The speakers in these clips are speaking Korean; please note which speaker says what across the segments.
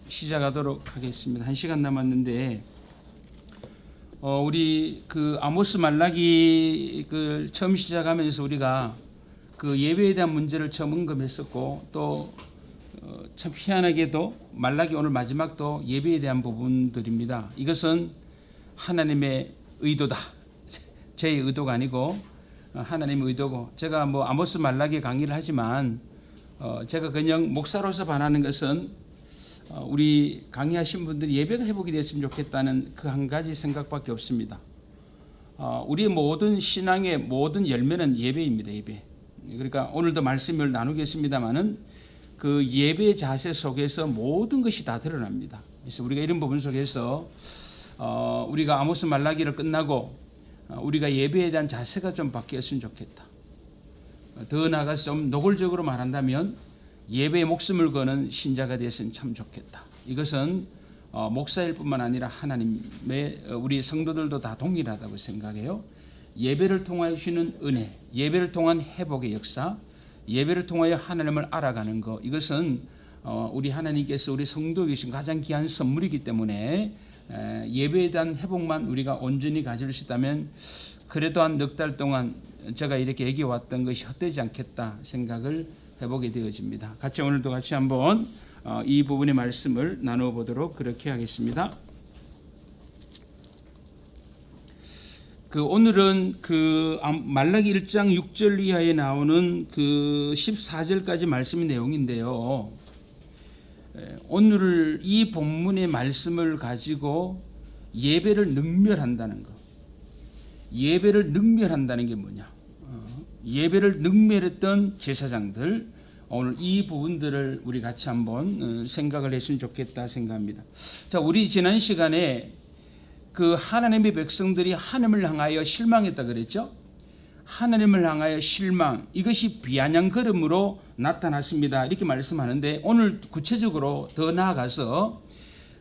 Speaker 1: 시작하도록 하겠습니다. 1시간 남았는데 우리 그 아모스 말라기 그 처음 시작하면서 우리가 그 예배에 대한 문제를 처음 언급했었고 또 참 희한하게도 말라기 오늘 마지막도 예배에 대한 부분들입니다. 이것은 하나님의 의도다. 제 의도가 아니고 하나님의 의도고, 제가 뭐 아모스 말라기 강의를 하지만 제가 그냥 목사로서 바라는 것은 우리 강의하신 분들이 예배가 회복이 됐으면 좋겠다는 그 한 가지 생각밖에 없습니다. 우리의 모든 신앙의 모든 열매는 예배입니다. 예배. 그러니까 오늘도 말씀을 나누겠습니다마는 그 예배 자세 속에서 모든 것이 다 드러납니다. 그래서 우리가 이런 부분 속에서 우리가 아모스 말라기를 끝나고 우리가 예배에 대한 자세가 좀 바뀌었으면 좋겠다. 더 나아가서 좀 노골적으로 말한다면 예배에 목숨을 거는 신자가 됐으면 참 좋겠다. 이것은 목사일 뿐만 아니라 하나님의 우리 성도들도 다 동일하다고 생각해요. 예배를 통하여 주시는 은혜, 예배를 통한 회복의 역사, 예배를 통하여 하나님을 알아가는 것, 이것은 우리 하나님께서 우리 성도에게 주신 가장 귀한 선물이기 때문에 예배에 대한 회복만 우리가 온전히 가질 수 있다면 그래도 한 넉 달 동안 제가 이렇게 얘기해왔던 것이 헛되지 않겠다 생각을 해보게 되어집니다. 같이 오늘도 같이 한번 이 부분의 말씀을 나눠보도록 그렇게 하겠습니다. 오늘은 말라기 1장 6절 이하에 나오는 14절까지 말씀의 내용인데요. 오늘 이 본문의 말씀을 가지고 예배를 능멸한다는 것. 예배를 능멸한다는 게 뭐냐? 예배를 능멸했던 제사장들, 오늘 이 부분들을 우리 같이 한번 생각을 했으면 좋겠다 생각합니다. 자, 우리 지난 시간에 하나님의 백성들이 하나님을 향하여 실망했다 그랬죠? 하나님을 향하여 실망, 이것이 비아냥거림으로 나타났습니다. 이렇게 말씀하는데 오늘 구체적으로 더 나아가서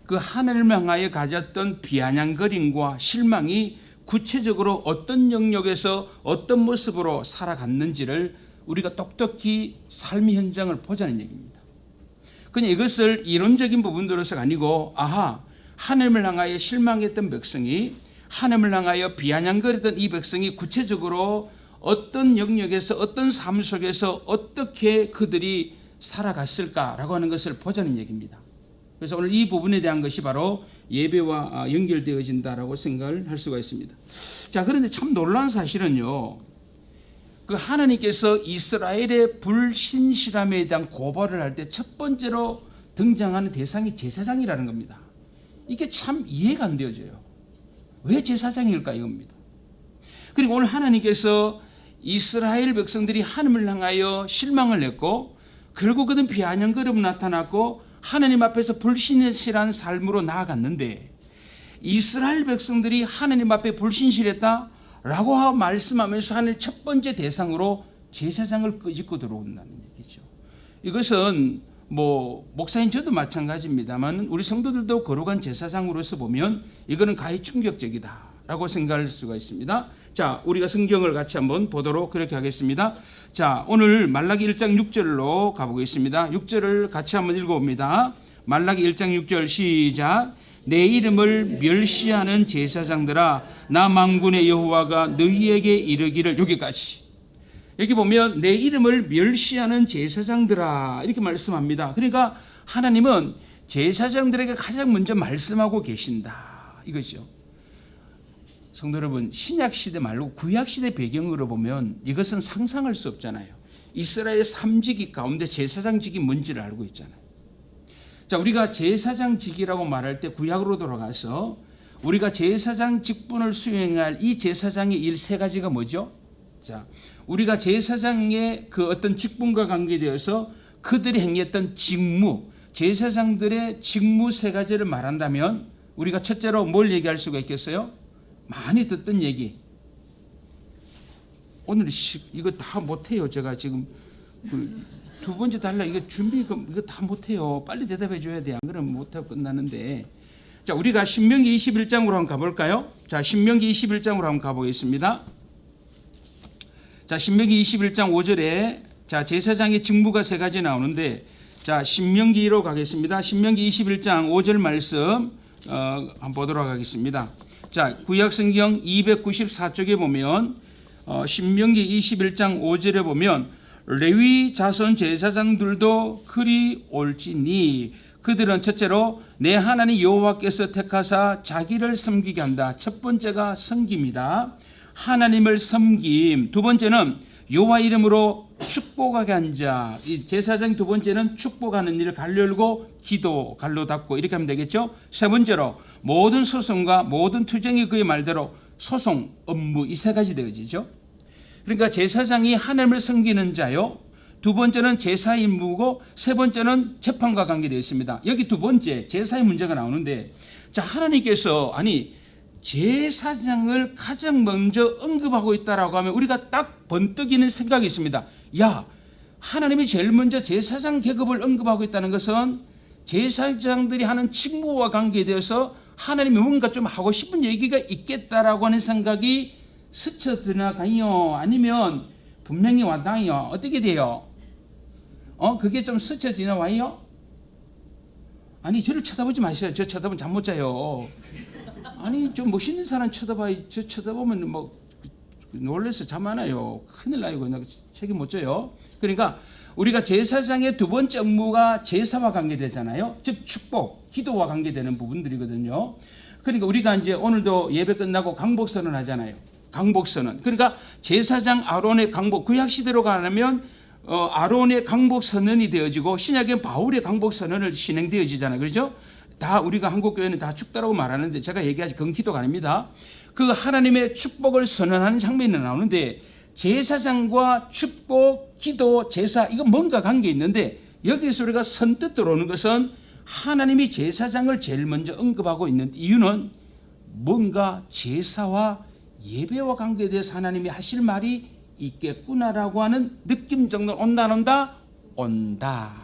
Speaker 1: 하나님을 향하여 가졌던 비아냥거림과 실망이 구체적으로 어떤 영역에서 어떤 모습으로 살아갔는지를 우리가 똑똑히 삶의 현장을 보자는 얘기입니다. 그냥 이것을 이론적인 부분으로서가 아니고, 하나님을 향하여 실망했던 백성이, 하나님을 향하여 비아냥거렸던 이 백성이 구체적으로 어떤 영역에서 어떤 삶 속에서 어떻게 그들이 살아갔을까라고 하는 것을 보자는 얘기입니다. 그래서 오늘 이 부분에 대한 것이 바로 예배와 연결되어진다라고 생각을 할 수가 있습니다. 자, 그런데 참 놀라운 사실은요, 하나님께서 이스라엘의 불신실함에 대한 고발을 할 때 첫 번째로 등장하는 대상이 제사장이라는 겁니다. 이게 참 이해가 안 되어져요. 왜 제사장일까 이겁니다. 그리고 오늘 하나님께서 이스라엘 백성들이 하나님을 향하여 실망을 했고 결국은 비아냥거림으로 나타났고 하나님 앞에서 불신실한 삶으로 나아갔는데, 이스라엘 백성들이 하나님 앞에 불신실했다라고 말씀하면서 하는 첫 번째 대상으로 제사장을 끄집고 들어온다는 얘기죠. 이것은 목사인 저도 마찬가지입니다만 우리 성도들도 거룩한 제사장으로서 보면 이거는 가히 충격적이다라고 생각할 수가 있습니다. 자, 우리가 성경을 같이 한번 보도록 그렇게 하겠습니다. 자, 오늘 말라기 1장 6절로 가보겠습니다. 6절을 같이 한번 읽어봅니다. 말라기 1장 6절 시작. 내 이름을 멸시하는 제사장들아, 나 만군의 여호와가 너희에게 이르기를, 여기까지. 여기 보면 내 이름을 멸시하는 제사장들아 이렇게 말씀합니다. 그러니까 하나님은 제사장들에게 가장 먼저 말씀하고 계신다 이거죠. 성도 여러분, 신약시대 말고 구약시대 배경으로 보면 이것은 상상할 수 없잖아요. 이스라엘 3직위 가운데 제사장직이 뭔지를 알고 있잖아요. 자, 우리가 제사장직이라고 말할 때 구약으로 돌아가서 우리가 제사장 직분을 수행할 이 제사장의 일 세 가지가 뭐죠? 자, 우리가 제사장의 어떤 직분과 관계되어서 그들이 행했던 직무, 제사장들의 직무 세 가지를 말한다면 우리가 첫째로 뭘 얘기할 수가 있겠어요? 많이 듣던 얘기. 오늘 이거 다 못해요. 제가 지금 두 번째 달라 이거 준비 이거 다 못해요. 빨리 대답해 줘야 돼. 안 그러면 못하고 끝나는데. 자, 우리가 신명기 21장으로 한번 가볼까요? 자, 신명기 21장으로 한번 가보겠습니다. 자, 신명기 21장 5절에 자, 제사장의 직무가 세 가지 나오는데, 자, 신명기로 가겠습니다. 신명기 21장 5절 말씀 한번 보도록 하겠습니다. 자, 구약성경 294쪽에 보면 신명기 21장 5절에 보면 레위 자손 제사장들도 그리 올지니 그들은 첫째로 내 하나님 여호와께서 택하사 자기를 섬기게 한다. 첫 번째가 섬김이다. 하나님을 섬김. 두 번째는 여호와 이름으로 축복하게 한 자. 이 제사장 두 번째는 축복하는 일을 갈로 열고 기도 갈로 닫고 이렇게 하면 되겠죠. 세 번째로 모든 소송과 모든 투쟁이 그의 말대로 소송 업무 이 세 가지 되어지죠. 그러니까 제사장이 하나님을 섬기는 자요. 두 번째는 제사 임무고 세 번째는 재판과 관계되어 있습니다. 여기 두 번째 제사의 문제가 나오는데 자, 하나님께서 제사장을 가장 먼저 언급하고 있다라고 하면 우리가 딱 번뜩이는 생각이 있습니다. 야, 하나님이 제일 먼저 제사장 계급을 언급하고 있다는 것은 제사장들이 하는 직무와 관계되어서 하나님이 뭔가 좀 하고 싶은 얘기가 있겠다라고 하는 생각이 스쳐 지나가요? 아니면 분명히 와닿아요? 어떻게 돼요? 그게 좀 스쳐 지나와요? 아니, 저를 쳐다보지 마세요. 저 쳐다보면 잠 못 자요. 아니, 좀 멋있는 사람 쳐다봐요. 저 쳐다보면 놀라서 잠 안 와요. 큰일 나요. 책임 못 져요. 그러니까 우리가 제사장의 두 번째 업무가 제사와 관계되잖아요. 즉 축복, 기도와 관계되는 부분들이거든요. 그러니까 우리가 이제 오늘도 예배 끝나고 강복선언 하잖아요. 강복선언. 그러니까 제사장 아론의 강복, 구약 시대로 가면 아론의 강복선언이 되어지고 신약엔 바울의 강복선언을 진행되어지잖아요. 그렇죠? 다 우리가 한국 교회는 다 축도라고 말하는데 제가 얘기하지 그건 기도가 아닙니다. 그 하나님의 축복을 선언하는 장면이 나오는데 제사장과 축복, 기도, 제사 이건 뭔가 관계 있는데 여기서 우리가 선뜻 들어오는 것은 하나님이 제사장을 제일 먼저 언급하고 있는 이유는 뭔가 제사와 예배와 관계에 대해서 하나님이 하실 말이 있겠구나라고 하는 느낌 정도는 온다 안 온다? 온다.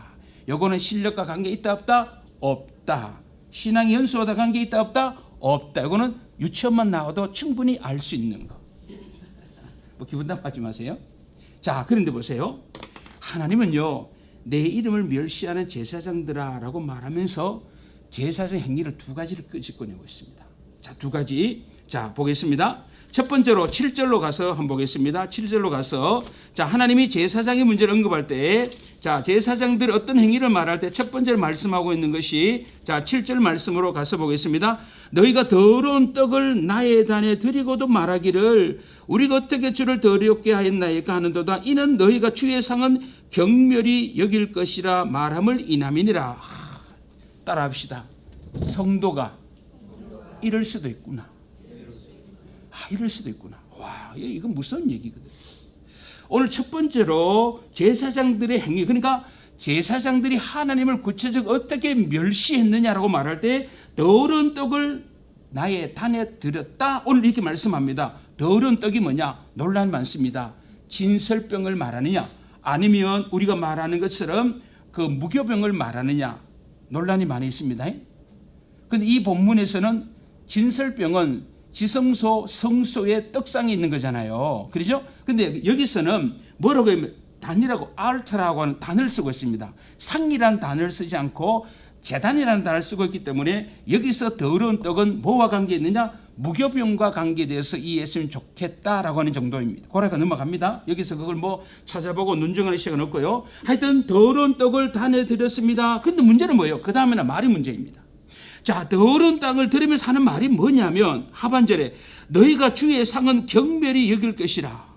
Speaker 1: 요거는 실력과 관계 있다 없다? 없다. 신앙이 연수하다 관계 있다 없다? 없다. 이거는 유치원만 나와도 충분히 알 수 있는 거. 기분 나빠하지 마세요. 자, 그런데 보세요. 하나님은요, 내 이름을 멸시하는 제사장들아라고 말하면서 제사장 행위를 두 가지를 끄집어내고 있습니다. 자, 두 가지. 자, 보겠습니다. 첫 번째로 7절로 가서 한번 보겠습니다. 7절로 가서 자, 하나님이 제사장의 문제를 언급할 때 자, 제사장들이 어떤 행위를 말할 때 첫 번째로 말씀하고 있는 것이 자, 7절 말씀으로 가서 보겠습니다. 너희가 더러운 떡을 나의 단에 드리고도 말하기를 우리가 어떻게 주를 더럽게 하였나이까 하는도다. 이는 너희가 주의 상은 경멸히 여길 것이라 말함을 인함이니라. 따라합시다. 성도가 이럴 수도 있구나. 이럴 수도 있구나. 와, 이건 무서운 얘기거든. 오늘 첫 번째로 제사장들의 행위, 그러니까 제사장들이 하나님을 구체적으로 어떻게 멸시했느냐라고 말할 때 더러운 떡을 나의 단에 들였다. 오늘 이렇게 말씀합니다. 더러운 떡이 뭐냐? 논란이 많습니다. 진설병을 말하느냐 아니면 우리가 말하는 것처럼 그 무교병을 말하느냐 논란이 많이 있습니다. 그런데 이 본문에서는 진설병은 지성소 성소에 떡상이 있는 거잖아요. 그렇죠? 근데 여기서는 뭐라고 하면 단이라고 알타라고 하는 단어를 쓰고 있습니다. 상이라는 단어를 쓰지 않고 제단이라는 단어를 쓰고 있기 때문에 여기서 더러운 떡은 뭐와 관계 있느냐? 무교병과 관계돼서 이해했으면 좋겠다라고 하는 정도입니다. 고라가 넘어갑니다. 여기서 그걸 찾아보고 논증하는 시간은 없고요. 하여튼 더러운 떡을 단에 드렸습니다. 근데 문제는 뭐예요? 그 다음에는 말이 문제입니다. 자, 더러운 땅을 들으면서 하는 말이 뭐냐면 하반절에 너희가 주의 상은 경멸히 여길 것이라.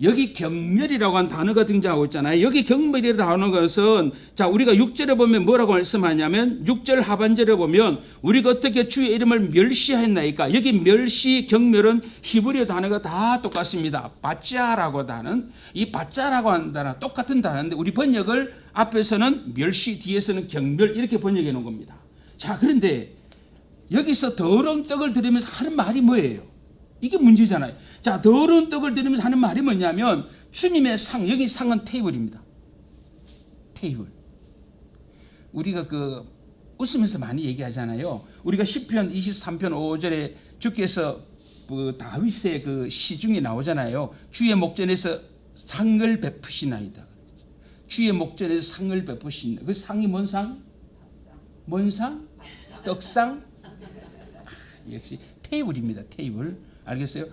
Speaker 1: 여기 경멸이라고 한 단어가 등장하고 있잖아요. 여기 경멸이라고 하는 것은 자, 우리가 6절에 보면 뭐라고 말씀하냐면 6절 하반절에 보면 우리가 어떻게 주의 이름을 멸시했나이까. 여기 멸시, 경멸은 히브리어 단어가 다 똑같습니다. 바짜라고 하는 이 바짜라고 하는 단어 똑같은 단어인데 우리 번역을 앞에서는 멸시, 뒤에서는 경멸 이렇게 번역해 놓은 겁니다. 자, 그런데 여기서 더러운 떡을 들으면서 하는 말이 뭐예요? 이게 문제잖아요. 자, 더러운 떡을 드리면서 하는 말이 뭐냐면 주님의 상, 여기 상은 테이블입니다. 테이블. 우리가 웃으면서 많이 얘기하잖아요. 우리가 시편 23편 5절에 주께서 다윗의 시중에 나오잖아요. 주의 목전에서 상을 베푸시나이다. 주의 목전에서 상을 베푸신 그 상이 뭔 상? 뭔 상? 떡상? 역시 테이블입니다. 테이블. 알겠어요?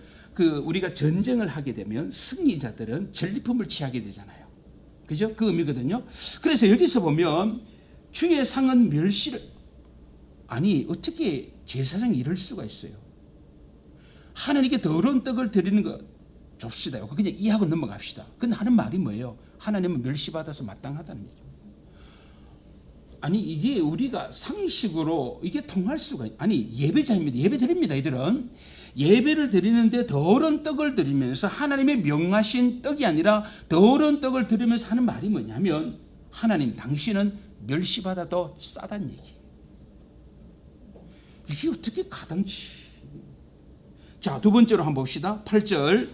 Speaker 1: 우리가 전쟁을 하게 되면 승리자들은 전리품을 취하게 되잖아요. 그죠? 그 의미거든요. 그래서 여기서 보면 주의 상은 멸시를, 아니 어떻게 제사장이 이럴 수가 있어요? 하나님께 더러운 떡을 드리는 거 좁시다요. 그냥 이해하고 넘어갑시다. 근데 하는 말이 뭐예요? 하나님은 멸시받아서 마땅하다는 얘기죠. 아니 이게 우리가 상식으로 이게 통할 수가, 아니 예배자입니다. 예배 드립니다. 이들은 예배를 드리는데 더러운 떡을 드리면서 하나님의 명하신 떡이 아니라 더러운 떡을 드리면서 하는 말이 뭐냐면, 하나님 당신은 멸시받아도 싸단 얘기예요. 이게 어떻게 가당치? 자, 두 번째로 한번 봅시다. 8절.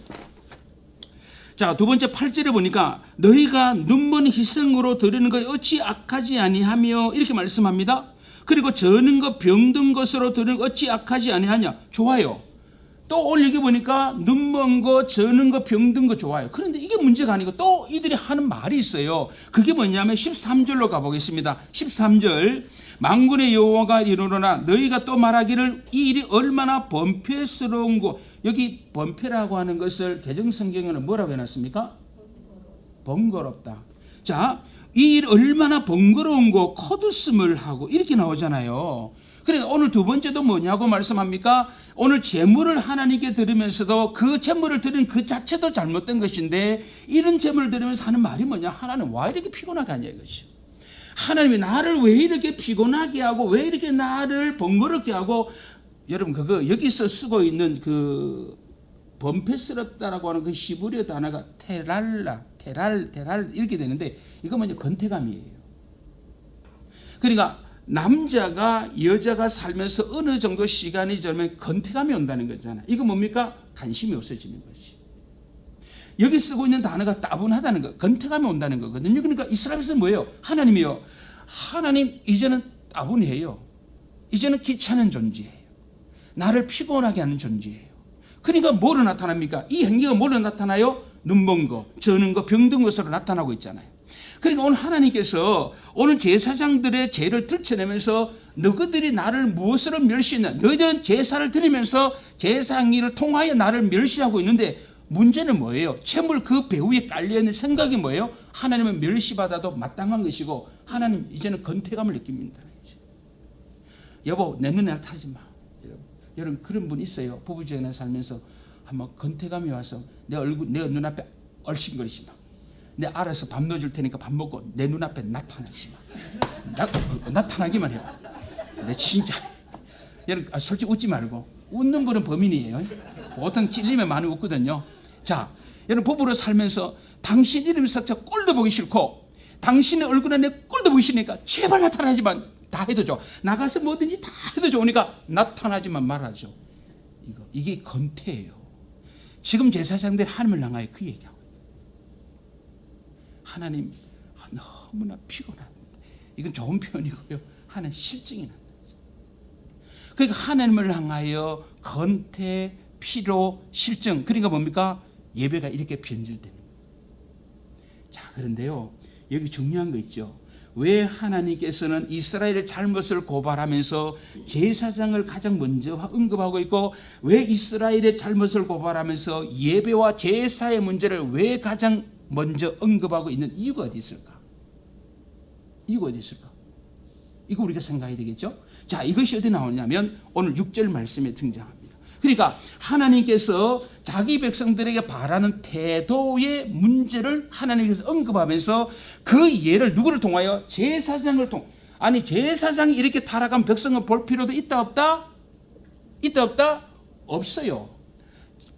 Speaker 1: 자, 두 번째 8절에 보니까 너희가 눈먼 희생으로 드리는 것 어찌 악하지 아니하며 이렇게 말씀합니다. 그리고 저는 것 병든 것으로 드리는 것 어찌 악하지 아니하냐. 좋아요. 또 오늘 여기 보니까 눈먼 거, 저는 거, 병든 거 좋아요. 그런데 이게 문제가 아니고 또 이들이 하는 말이 있어요. 그게 뭐냐면 13절로 가보겠습니다. 13절. 만군의 여호와가 이르노라 너희가 또 말하기를 이 일이 얼마나 번폐스러운 거. 여기 번폐라고 하는 것을 개정성경에는 뭐라고 해놨습니까? 번거롭다. 자, 이 일 얼마나 번거로운 거, 컷웃음을 하고 이렇게 나오잖아요. 그러니까 오늘 두 번째도 뭐냐고 말씀합니까? 오늘 제물을 하나님께 드리면서도 그 제물을 드리는 그 자체도 잘못된 것인데, 이런 제물을 드리면서 하는 말이 뭐냐? 하나님 왜 이렇게 피곤하게 하냐 이것이. 하나님이 나를 왜 이렇게 피곤하게 하고 왜 이렇게 나를 번거롭게 하고. 여러분 그거 여기서 쓰고 있는 그 번폐스럽다라고 하는 그 히브리어 단어가 테랄 이렇게 되는데, 이거 뭐냐? 건태감이에요. 그러니까 남자가 여자가 살면서 어느 정도 시간이 지나면 건태감이 온다는 거잖아요. 이거 뭡니까? 관심이 없어지는 것이. 여기 쓰고 있는 단어가 따분하다는 거, 건태감이 온다는 거거든요. 그러니까 이스라엘에서는 뭐예요? 하나님이요. 하나님 이제는 따분해요. 이제는 귀찮은 존재예요. 나를 피곤하게 하는 존재예요. 그러니까 뭐로 나타납니까? 이 행위가 뭐로 나타나요? 눈먼 거, 저는 거, 병든 것으로 나타나고 있잖아요. 그러니까 오늘 하나님께서 오늘 제사장들의 죄를 들춰내면서 너희들이 나를 무엇으로 멸시했냐? 너희들은 제사를 드리면서 제사행위를 통하여 나를 멸시하고 있는데, 문제는 뭐예요? 채물 그 배후에 깔려있는 생각이 뭐예요? 하나님은 멸시받아도 마땅한 것이고 하나님 이제는 건태감을 느낍니다. 여보 내 눈에 나타나지 마. 여러분 그런 분 있어요? 부부지간에 살면서 한번 건태감이 와서 내 눈앞에 얼씬거리지 마. 내 알아서 밥 넣어줄 테니까 밥 먹고 내 눈앞에 나타나지 마. 나타나기만 해봐. 내 진짜 여러분 솔직히 웃지 말고. 웃는 분은 범인이에요. 보통 찔리면 많이 웃거든요. 자, 여러분 부부로 살면서 당신 이름 석자 꼴도 보기 싫고 당신의 얼굴에 내 꼴도 보기 싫으니까 제발 나타나지만 다 해도 좋아. 나가서 뭐든지 다 해도 좋으니까 나타나지만 말아줘. 이게 건태예요. 지금 제사장들이 하나님을 향하여 그 얘기하고 있다. 하나님 너무나 피곤합니다. 이건 좋은 표현이고요. 하나님 실증이 난다. 그러니까 하나님을 향하여 건태, 피로, 실증. 그러니까 뭡니까? 예배가 이렇게 변질되는 거예요. 자, 그런데요. 여기 중요한 거 있죠. 왜 하나님께서는 이스라엘의 잘못을 고발하면서 제사장을 가장 먼저 언급하고 있고, 왜 이스라엘의 잘못을 고발하면서 예배와 제사의 문제를 왜 가장 먼저 언급하고 있는 이유가 어디 있을까? 이유가 어디 있을까? 이거 우리가 생각해야 되겠죠? 자, 이것이 어디 나오냐면 오늘 6절 말씀에 등장합니다. 그러니까 하나님께서 자기 백성들에게 바라는 태도의 문제를 하나님께서 언급하면서 그 예를 누구를 통하여? 제사장을 아니 제사장이 이렇게 타락한 백성을 볼 필요도 있다 없다? 있다 없다? 없어요.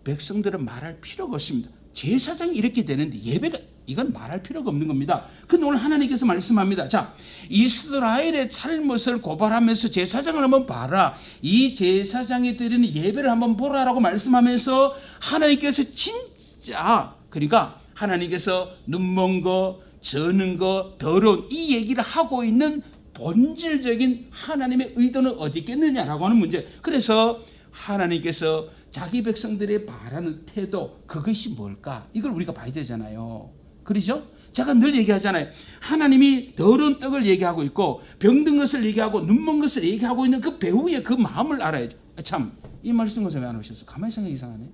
Speaker 1: 백성들은 말할 필요가 없습니다. 제사장이 이렇게 되는데 예배가 이건 말할 필요가 없는 겁니다. 근데 오늘 하나님께서 말씀합니다. 자, 이스라엘의 잘못을 고발하면서 제사장을 한번 봐라. 이 제사장이 드리는 예배를 한번 보라라고 말씀하면서 하나님께서 진짜 그러니까 하나님께서 눈먼 거, 저는 거, 더러운 이 얘기를 하고 있는 본질적인 하나님의 의도는 어디 있겠느냐라고 하는 문제. 그래서 하나님께서 자기 백성들의 바라는 태도, 그것이 뭘까? 이걸 우리가 봐야 되잖아요. 그러죠? 제가 늘 얘기하잖아요. 하나님이 더러운 떡을 얘기하고 있고 병든 것을 얘기하고 눈먼 것을 얘기하고 있는 그 배우의 그 마음을 알아야죠. 참, 이 말씀 것을 왜 안 오셨어요? 가만히 생각이 이상하네.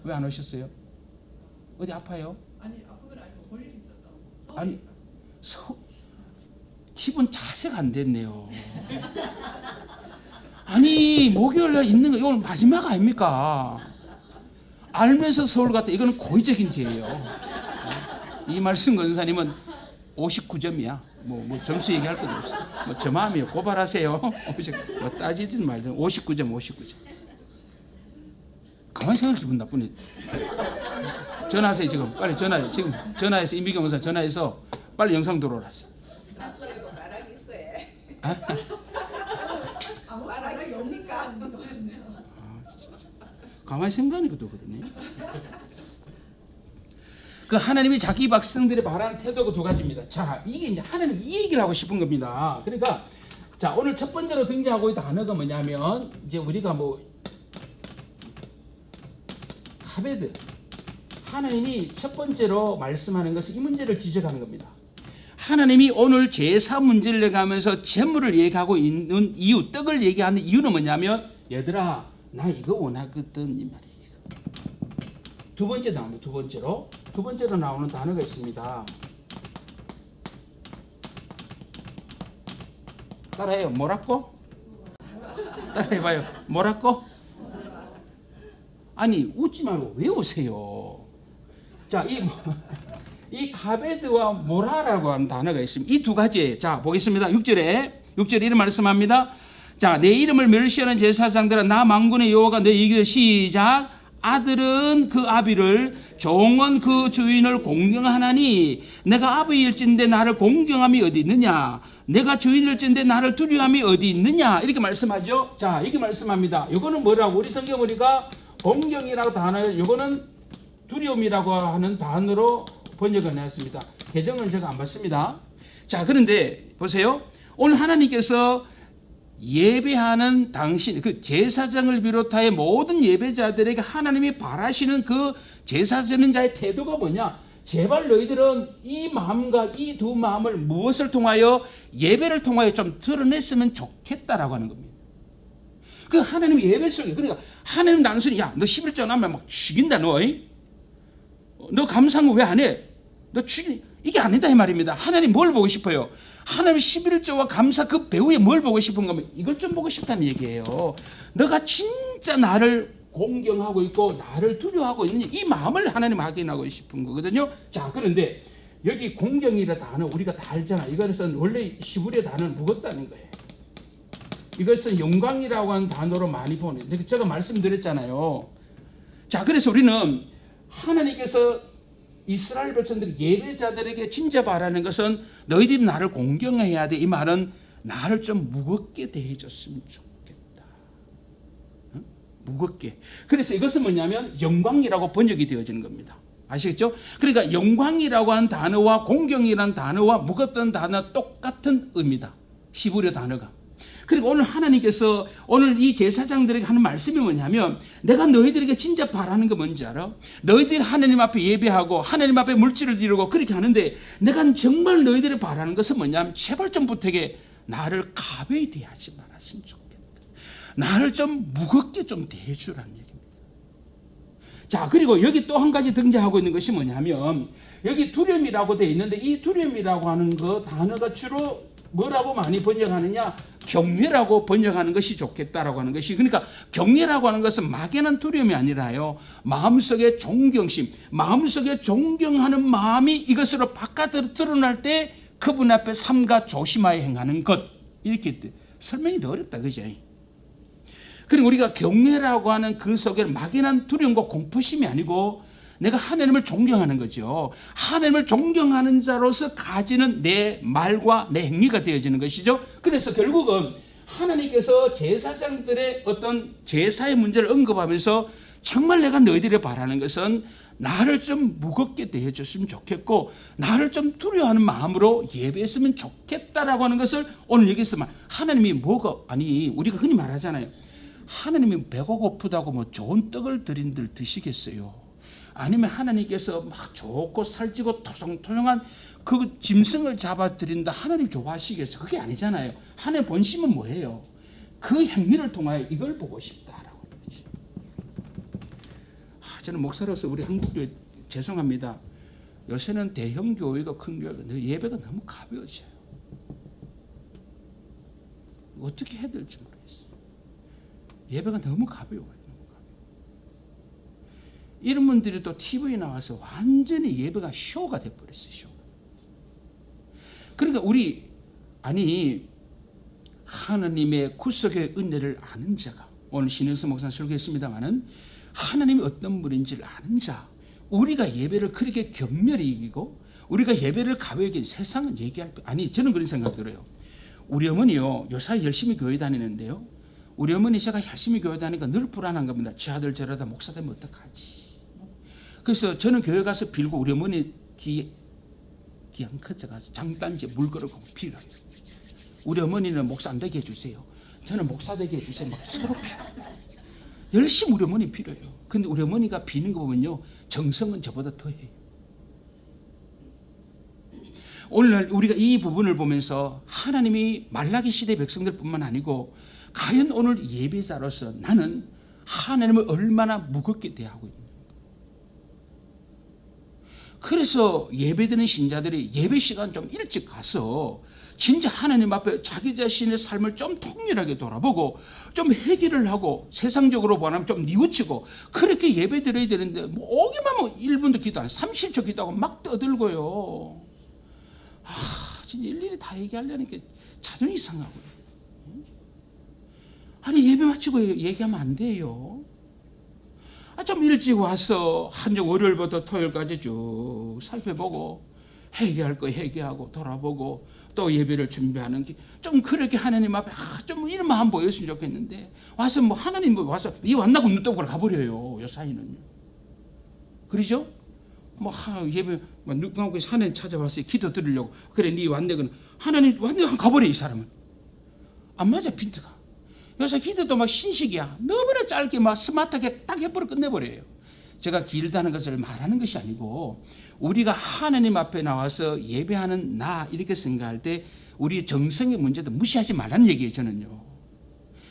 Speaker 1: 왜 안 오셨어요? 어디 아파요?
Speaker 2: 아니 아픈 건 아니고 볼 일이 있어서.
Speaker 1: 아니, 기본 자세가 안 됐네요. 아니, 목요일날 있는 거 이건 마지막 아닙니까? 알면서 서울 갔다. 이거는 고의적인 죄예요. 이 말씀 권사님은 59점이야. 뭐 점수 얘기할 것도 없어. 뭐 저 마음이요. 고발하세요. 뭐 따지든 말든 59점. 가만히 생각해 기분 나쁘네. 전화하세요 지금. 빨리 전화해. 지금 전화해서 임미경 원사 전화해서 빨리 영상 들어오라.
Speaker 3: 그래도 말하기 있어요. 말하기 없니까?
Speaker 1: 가만히 생각하니까 또 그러네. 그 하나님이 자기 백성들의 바라는 태도가 두 가지입니다. 자, 이게 이제 하나님 이 얘기를 하고 싶은 겁니다. 그러니까 자, 오늘 첫 번째로 등장하고 있는 단어가 뭐냐면 이제 우리가 뭐 카베드, 하나님이 첫 번째로 말씀하는 것은 이 문제를 지적하는 겁니다. 하나님이 오늘 제사 문제를 얘기하면서 재물을 얘기하고 있는 이유, 떡을 얘기하는 이유는 뭐냐면 얘들아 나 이거 원하거든 이 말이에요. 두 번째 나오는 두 번째로 나오는 단어가 있습니다. 따라해요. 뭐라고? 따라해봐요. 뭐라고? 아니 웃지 말고 외우세요. 자, 이 가베드와 모라라고 하는 단어가 있습니다. 이 두 가지. 자, 보겠습니다. 6절에 이런 말씀합니다. 자, 내 이름을 멸시하는 제사장들아 나 만군의 여호와가 너 이기를 시작. 아들은 그 아비를 종은 그 주인을 공경하나니 내가 아비일진데 나를 공경함이 어디 있느냐 내가 주인일진데 나를 두려움이 어디 있느냐 이렇게 말씀하죠. 자, 이렇게 말씀합니다. 이거는 뭐라고 우리 성경 보니까 공경이라고 단어, 이거는 두려움이라고 하는 단어로 번역을 해놨습니다. 개정은 제가 안 봤습니다. 자, 그런데 보세요. 오늘 하나님께서 예배하는 당신, 그 제사장을 비롯하여 모든 예배자들에게 하나님이 바라시는 그 제사 지는 자의 태도가 뭐냐? 제발 너희들은 이 마음과 이 두 마음을 무엇을 통하여 예배를 통하여 좀 드러냈으면 좋겠다라고 하는 겁니다. 그 하나님 예배 속에, 그러니까 하나님 단순히 야, 너 11조 안 하면 막 죽인다 너 감사한 거 왜 안 해? 너 죽인 이게 아니다 이 말입니다. 하나님 뭘 보고 싶어요? 하나님 11조와 감사 그 배후에 뭘 보고 싶은 거면 이걸 좀 보고 싶다는 얘기예요. 너가 진짜 나를 공경하고 있고 나를 두려워하고 있는 이 마음을 하나님 확인하고 싶은 거거든요. 자, 그런데 여기 공경이라 단어 우리가 다 알잖아. 이것은 원래 히브리어 단어는 무겁다는 거예요. 이것은 영광이라고 하는 단어로 많이 보는. 제가 말씀드렸잖아요. 자, 그래서 우리는 하나님께서 이스라엘 백성들이 예배자들에게 진짜 바라는 것은 너희들이 나를 공경해야 돼. 이 말은 나를 좀 무겁게 대해줬으면 좋겠다. 무겁게. 그래서 이것은 뭐냐면 영광이라고 번역이 되어지는 겁니다. 아시겠죠? 그러니까 영광이라고 하는 단어와 공경이라는 단어와 무겁다는 단어 똑같은 의미다. 히브리어 단어가. 그리고 오늘 하나님께서 오늘 이 제사장들에게 하는 말씀이 뭐냐면 내가 너희들에게 진짜 바라는 거 뭔지 알아? 너희들이 하나님 앞에 예배하고 하나님 앞에 물질을 드리고 그렇게 하는데 내가 정말 너희들이 바라는 것은 뭐냐면 제발 좀 부탁해 나를 가벼이 대하지 말았으면 좋겠다. 나를 좀 무겁게 좀 대해주라는 얘기입니다. 자, 그리고 여기 또 한 가지 등장하고 있는 것이 뭐냐면 여기 두려움이라고 되어 있는데 이 두려움이라고 하는 그 단어가 주로 뭐라고 많이 번역하느냐? 경외라고 번역하는 것이 좋겠다라고 하는 것이. 그러니까 경외라고 하는 것은 막연한 두려움이 아니라요. 마음속에 존경심, 마음속에 존경하는 마음이 이것으로 바깥으로 드러날 때 그분 앞에 삼가 조심하여 행하는 것. 이렇게 설명이 더 어렵다. 그죠? 그리고 우리가 경외라고 하는 그 속에 막연한 두려움과 공포심이 아니고 내가 하나님을 존경하는 거죠. 하나님을 존경하는 자로서 가지는 내 말과 내 행위가 되어지는 것이죠. 그래서 결국은 하나님께서 제사장들의 어떤 제사의 문제를 언급하면서 정말 내가 너희들이 바라는 것은 나를 좀 무겁게 대해줬으면 좋겠고 나를 좀 두려워하는 마음으로 예배했으면 좋겠다라고 하는 것을 오늘 여기서 하나님이 뭐가 아니 우리가 흔히 말하잖아요. 하나님이 배가 고프다고 뭐 좋은 떡을 드린들 드시겠어요? 아니면 하나님께서 막 좋고 살찌고 토송토송한 그 짐승을 잡아들인다 하나님 좋아하시겠어요? 그게 아니잖아요. 하나님의 본심은 뭐예요? 그 행위를 통하여 이걸 보고 싶다라고 하는 거지. 저는 목사로서 우리 한국교회 죄송합니다. 요새는 대형 교회가 큰 교회가 예배가 너무 가벼워져요. 어떻게 해야 될지 모르겠어요. 예배가 너무 가벼워요. 이런 분들이 또 TV에 나와서 완전히 예배가 쇼가 돼버렸어요. 쇼. 그러니까 우리 하나님의 구속의 은혜를 아는 자가 오늘 신영수 목사 설교했습니다마는 하나님이 어떤 분인지를 아는 자, 우리가 예배를 그렇게 겸멸히 이기고 우리가 예배를 가벼이 여긴 세상은 얘기할 거 저는 그런 생각 들어요. 우리 어머니요 요사이 열심히 교회 다니는데요. 우리 어머니 제가 열심히 교회 다니니까 늘 불안한 겁니다. 제 아들 저러다 목사 되면 어떡하지? 그래서 저는 교회 가서 빌고 우리 어머니 디앙크제 가서 장단지에 물 걸고 빌어요. 우리 어머니는 목사 안 되게 해주세요. 저는 목사 되게 해주세요. 막 서로 빌어요. 열심히 우리 어머니 빌어요. 근데 우리 어머니가 비는 거 보면요 정성은 저보다 더해요. 오늘날 우리가 이 부분을 보면서 하나님이 말라기 시대 백성들뿐만 아니고 과연 오늘 예배자로서 나는 하나님을 얼마나 무겁게 대하고 있는가. 그래서 예배드리는 신자들이 예배 시간 좀 일찍 가서 진짜 하나님 앞에 자기 자신의 삶을 좀 통렬하게 돌아보고 좀 회개를 하고 세상적으로 보면 좀 뉘우치고 그렇게 예배드려야 되는데 뭐 오기만 하면 1분도 기도 안 해. 30초 기도하고 막 떠들고요. 진짜 일일이 다 얘기하려니까 자존이 상하고요. 예배 마치고 얘기하면 안 돼요. 좀 일찍 와서 한주 월요일부터 토요일까지 쭉 살펴보고 회개할 거 회개하고 돌아보고 또 예배를 준비하는 게 좀 그렇게 하나님 앞에 좀 이런 마음 보였으면 좋겠는데 와서 뭐 하나님 와서 니 왔나고 눈 뜨고 가버려요. 요 사이는요. 그러죠? 예배 누가 하나님 찾아왔어요. 기도 드리려고. 그래 니 왔네. 그럼 하나님 왔네 가버려. 이 사람은 안 맞아. 빈트가 요새 기도도 막 신식이야. 너무나 짧게 막 스마트하게 딱 해버려 끝내버려요. 제가 길다는 것을 말하는 것이 아니고 우리가 하나님 앞에 나와서 예배하는 나 이렇게 생각할 때 우리 정성의 문제도 무시하지 말라는 얘기예요. 저는요.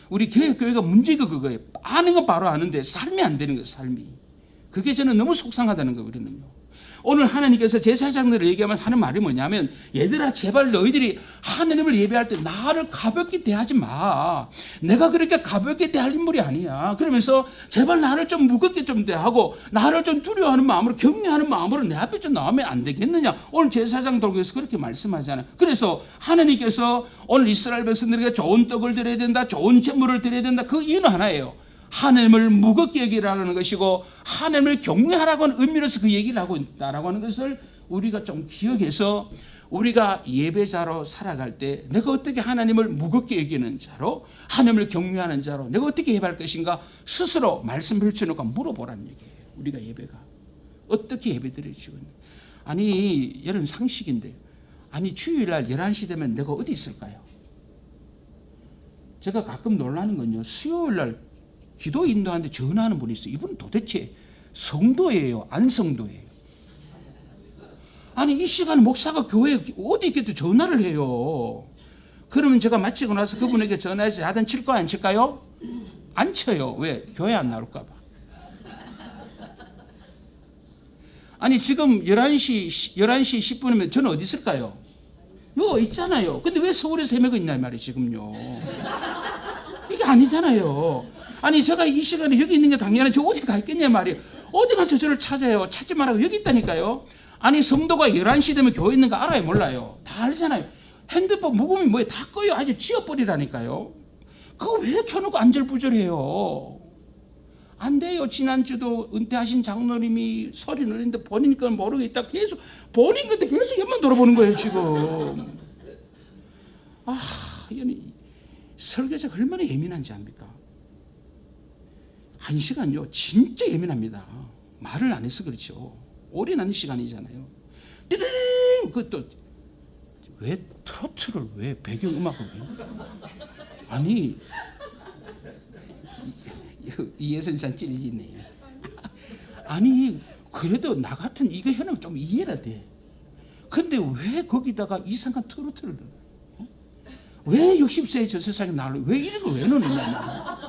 Speaker 1: 우리 교회가 문제가 그거예요. 아는 건 바로 아는데 삶이 안 되는 거예요. 삶이. 그게 저는 너무 속상하다는 거예요. 우리는요. 오늘 하나님께서 제사장들을 얘기하면서 하는 말이 뭐냐면 얘들아 제발 너희들이 하나님을 예배할 때 나를 가볍게 대하지 마. 내가 그렇게 가볍게 대할 인물이 아니야. 그러면서 제발 나를 좀 무겁게 좀 대하고 나를 좀 두려워하는 마음으로 격려하는 마음으로 내 앞에 좀 나오면 안 되겠느냐. 오늘 제사장 돌교에서 그렇게 말씀하잖아요. 그래서 하나님께서 오늘 이스라엘 백성들에게 좋은 떡을 드려야 된다. 좋은 제물을 드려야 된다. 그 이유는 하나예요. 하나님을 무겁게 여기라는 것이고 하나님을 경외하라고 하는 의미로서 그 얘기를 하고 있다라고 하는 것을 우리가 좀 기억해서 우리가 예배자로 살아갈 때 내가 어떻게 하나님을 무겁게 여기는 자로 하나님을 경외하는 자로 내가 어떻게 예배할 것인가 스스로 말씀 펼쳐놓고 물어보라는 얘기예요. 우리가 예배가 어떻게 예배드려지고 있는가. 여러분 상식인데 주일날 11시 되면 내가 어디 있을까요? 제가 가끔 놀라는 건요. 수요일날 기도 인도하는데 전화하는 분이 있어요. 이분은 도대체 성도예요? 안 성도예요? 이 시간에 목사가 교회에 어디 있겠도 전화를 해요. 그러면 제가 마치고 나서 그분에게 전화해서 야단 칠까요? 안 칠까요? 안 쳐요. 왜? 교회 안 나올까 봐. 지금 11시 10분이면 저는 어디 있을까요? 여기 있잖아요. 근데 왜 서울에서 헤매고 있냐 말이에요. 지금요. 이게 아니잖아요. 제가 이 시간에 여기 있는 게 당연히 저 어디 가 있겠냐 말이에요. 어디 가서 저를 찾아요. 찾지 말라고 여기 있다니까요. 성도가 11시 되면 교회 있는 거 알아요? 몰라요? 다 알잖아요. 핸드폰 무음이 뭐예요? 다 꺼요. 아주 지워버리라니까요. 그거 왜 켜놓고 안절부절해요? 안 돼요. 지난주도 은퇴하신 장로님이 소리 누리는데 본인 건 모르겠다. 계속 본인 건데 계속 옆만 돌아보는 거예요. 지금. 설교자가 얼마나 예민한지 압니까? 1시간요 진짜 예민합니다. 말을 안 해서 그렇죠. 올인하는 시간이잖아요. 띠링 그것도 왜 트로트를 왜 배경음악을 왜? 이예선산 찔리네. 그래도 나 같은 이거 해놓으면 좀 이해가 돼. 근데 왜 거기다가 이상한 트로트를 넣어? 왜 60세의 저 세상에 나를 왜 이런 걸 왜 넣느냐?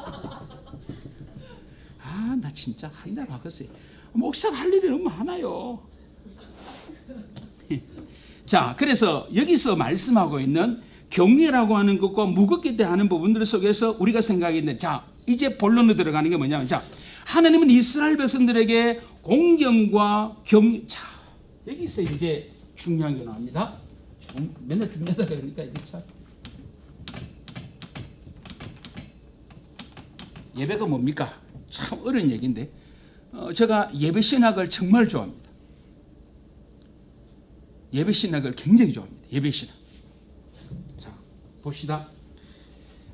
Speaker 1: 아, 나 진짜 한달 바꿨어요. 목사가 할 일이 너무 많아요. 자, 그래서 여기서 말씀하고 있는 경외라고 하는 것과 무겁게 대하는 부분들 속에서 우리가 생각했는데, 자, 이제 본론으로 들어가는 게 뭐냐면, 자, 하나님은 이스라엘 백성들에게 공경과 경외. 자, 여기서 이제 중요한 게 나옵니다. 맨날 중요하다 그러니까 이게 참. 예배가 뭡니까? 참 어려운 얘기인데, 제가 예배 신학을 정말 좋아합니다. 예배 신학을 굉장히 좋아합니다. 예배 신학. 자, 봅시다.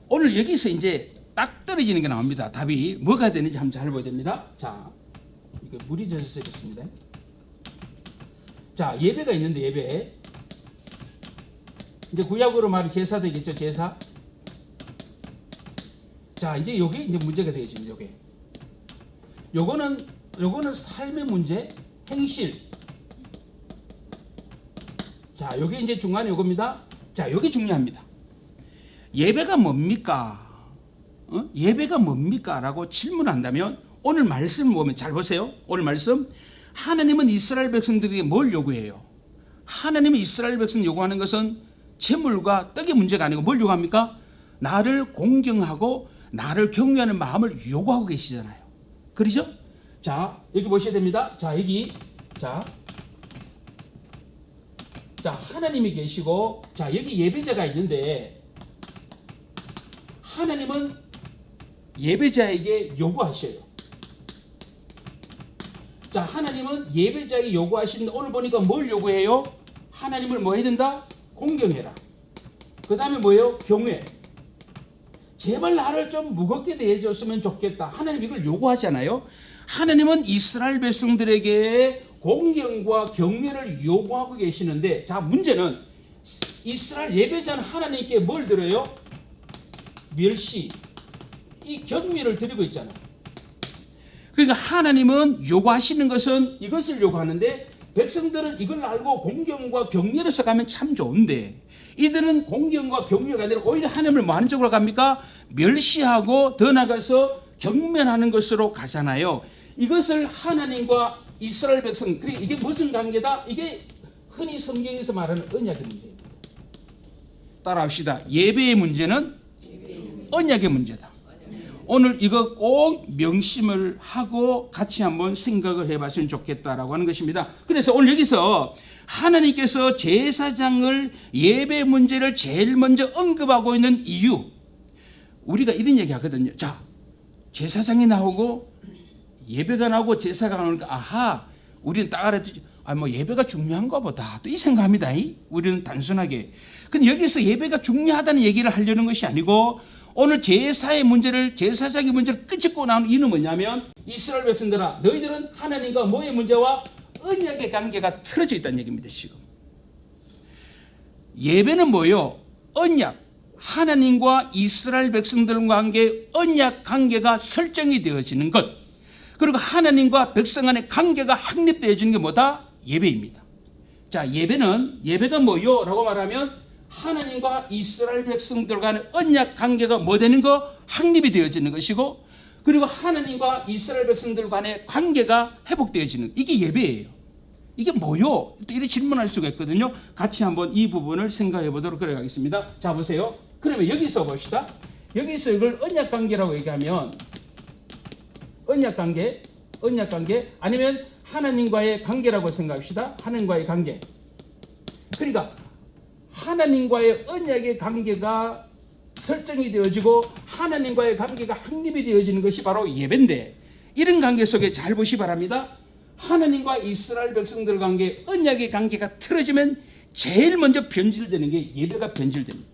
Speaker 1: 오늘 여기서 이제 딱 떨어지는 게 나옵니다. 답이 뭐가 되는지 한번 잘 보야 됩니다. 자, 이거 물이 젖어서 쓰겠습니다. 자, 예배가 있는데 예배. 이제 구약으로 말이 제사 되겠죠, 제사. 자, 이제 요게 이제 문제가 되겠죠, 요게. 요거는 삶의 문제, 행실. 자, 요게 이제 중간에 요겁니다. 자, 요게 중요합니다. 예배가 뭡니까? 예배가 뭡니까? 라고 질문한다면 오늘 말씀 보면 잘 보세요. 오늘 말씀. 하나님은 이스라엘 백성들에게 뭘 요구해요? 하나님은 이스라엘 백성 요구하는 것은 재물과 떡의 문제가 아니고 뭘 요구합니까? 나를 공경하고 나를 경외하는 마음을 요구하고 계시잖아요. 그렇죠? 자, 여기 보셔야 됩니다. 자, 여기. 자, 하나님이 계시고, 자, 여기 예배자가 있는데, 하나님은 예배자에게 요구하셔요. 자, 하나님은 예배자에게 요구하시는데, 오늘 보니까 뭘 요구해요? 하나님을 뭐 해야 된다? 공경해라. 그 다음에 뭐예요? 경외. 제발 나를 좀 무겁게 대해줬으면 좋겠다. 하나님 이걸 요구하잖아요. 하나님은 이스라엘 백성들에게 공경과 경외를 요구하고 계시는데, 자, 문제는 이스라엘 예배자는 하나님께 뭘 드려요? 멸시, 이 경외를 드리고 있잖아요. 그러니까 하나님은 요구하시는 것은 이것을 요구하는데, 백성들은 이걸 알고 공경과 경외로서 가면 참 좋은데, 이들은 공경과 경외가 아니라 오히려 하나님을 뭐 하는 쪽으로 갑니까? 멸시하고 더 나가서 경멸하는 것으로 가잖아요. 이것을 하나님과 이스라엘 백성, 그러니까 이게 무슨 관계다? 이게 흔히 성경에서 말하는 언약의 문제입니다. 따라합시다. 예배의 문제는 언약의 문제다. 오늘 이거 꼭 명심을 하고 같이 한번 생각을 해봤으면 좋겠다라고 하는 것입니다. 그래서 오늘 여기서 하나님께서 제사장을 예배 문제를 제일 먼저 언급하고 있는 이유, 우리가 이런 얘기 하거든요. 자, 제사장이 나오고 예배가 나오고 제사가 나오니까 아하, 우리는 딱 알아듣지. 뭐 예배가 중요한가 보다 또 이 생각합니다. 우리는 단순하게. 근데 여기서 예배가 중요하다는 얘기를 하려는 것이 아니고, 오늘 제사의 문제를, 제사장의 문제를 끄집고 나오는 이유는 뭐냐면, 이스라엘 백성들아, 너희들은 하나님과 뭐의 문제와 언약의 관계가 틀어져 있다는 얘기입니다. 지금 예배는 뭐예요? 언약, 하나님과 이스라엘 백성들 관계, 언약 관계가 설정이 되어지는 것, 그리고 하나님과 백성 간의 관계가 확립되어지는 게 뭐다? 예배입니다. 자, 예배가 뭐요? 라고 말하면 하나님과 이스라엘 백성들 간의 언약 관계가 뭐 되는 거? 확립이 되어지는 것이고, 그리고 하나님과 이스라엘 백성들 간의 관계가 회복되어지는, 이게 예배예요. 이게 뭐요? 또 이렇게 질문할 수가 있거든요. 같이 한번 이 부분을 생각해 보도록 그래가겠습니다. 자, 보세요. 그러면 여기서 봅시다. 여기서 이걸 언약 관계라고 얘기하면, 언약 관계 아니면 하나님과의 관계라고 생각합시다. 하나님과의 관계. 그러니까 하나님과의 언약의 관계가 설정이 되어지고 하나님과의 관계가 확립이 되어지는 것이 바로 예배인데, 이런 관계 속에 잘 보시 바랍니다. 하나님과 이스라엘 백성들 관계, 언약의 관계가 틀어지면 제일 먼저 변질되는 게 예배가 변질됩니다.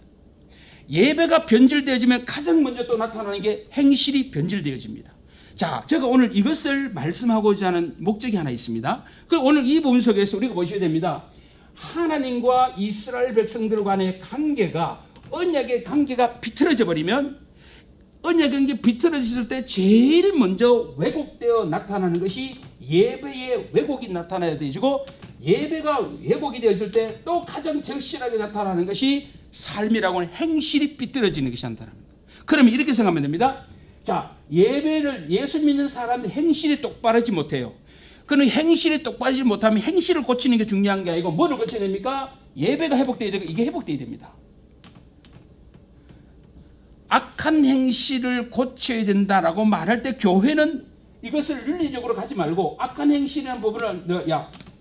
Speaker 1: 예배가 변질되어지면 가장 먼저 또 나타나는 게 행실이 변질되어집니다. 자, 제가 오늘 이것을 말씀하고자 하는 목적이 하나 있습니다. 그 오늘 이 부분 속에서 우리가 보셔야 됩니다. 하나님과 이스라엘 백성들 간의 관계가, 언약의 관계가 비틀어져 버리면, 언약의 관계 비틀어졌을 때 제일 먼저 왜곡되어 나타나는 것이 예배의 왜곡이 나타나야 되지고 예배가 왜곡이 되어질 때 또 가장 적실하게 나타나는 것이 삶이라고 하는 행실이 삐뚤어지는 것이 나타납니다. 그러면 이렇게 생각하면 됩니다. 자, 예배를 예수 믿는 사람들 행실이 똑바르지 못해요. 그는 행실이 똑바르지 못하면 행실을 고치는 게 중요한 게 아니고 뭐를 고쳐야 됩니까? 예배가 회복돼야 되고 이게 회복돼야 됩니다. 악한 행실을 고쳐야 된다라고 말할 때 교회는 이것을 윤리적으로 가지 말고 악한 행실이라는 부분을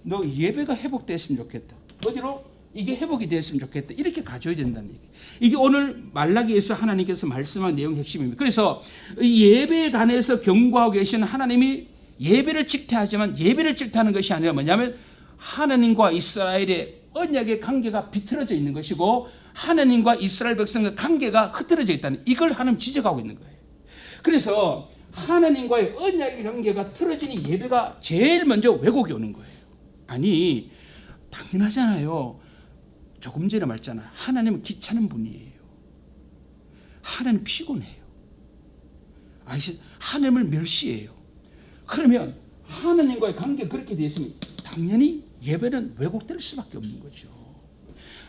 Speaker 1: 너 예배가 회복됐으면 좋겠다. 어디로? 이게 회복이 됐으면 좋겠다. 이렇게 가져야 된다는 얘기. 이게 오늘 말라기에서 하나님께서 말씀한 내용의 핵심입니다. 그래서 이 예배에 관해서 경고하고 계시는 하나님이 예배를 질타하지만 예배를 질타하는 것이 아니라 뭐냐면 하나님과 이스라엘의 언약의 관계가 비틀어져 있는 것이고 하나님과 이스라엘 백성의 관계가 흐트러져 있다는 이걸 하나님 지적하고 있는 거예요. 그래서 하나님과의 언약의 관계가 틀어지니 예배가 제일 먼저 왜곡이 오는 거예요. 아니 당연하잖아요. 조금 전에 말했잖아요. 하나님은 귀찮은 분이에요. 하나님 피곤해요. 하나님을 멸시해요. 그러면 하나님과의 관계가 그렇게 되어 있으면 당연히 예배는 왜곡될 수밖에 없는 거죠.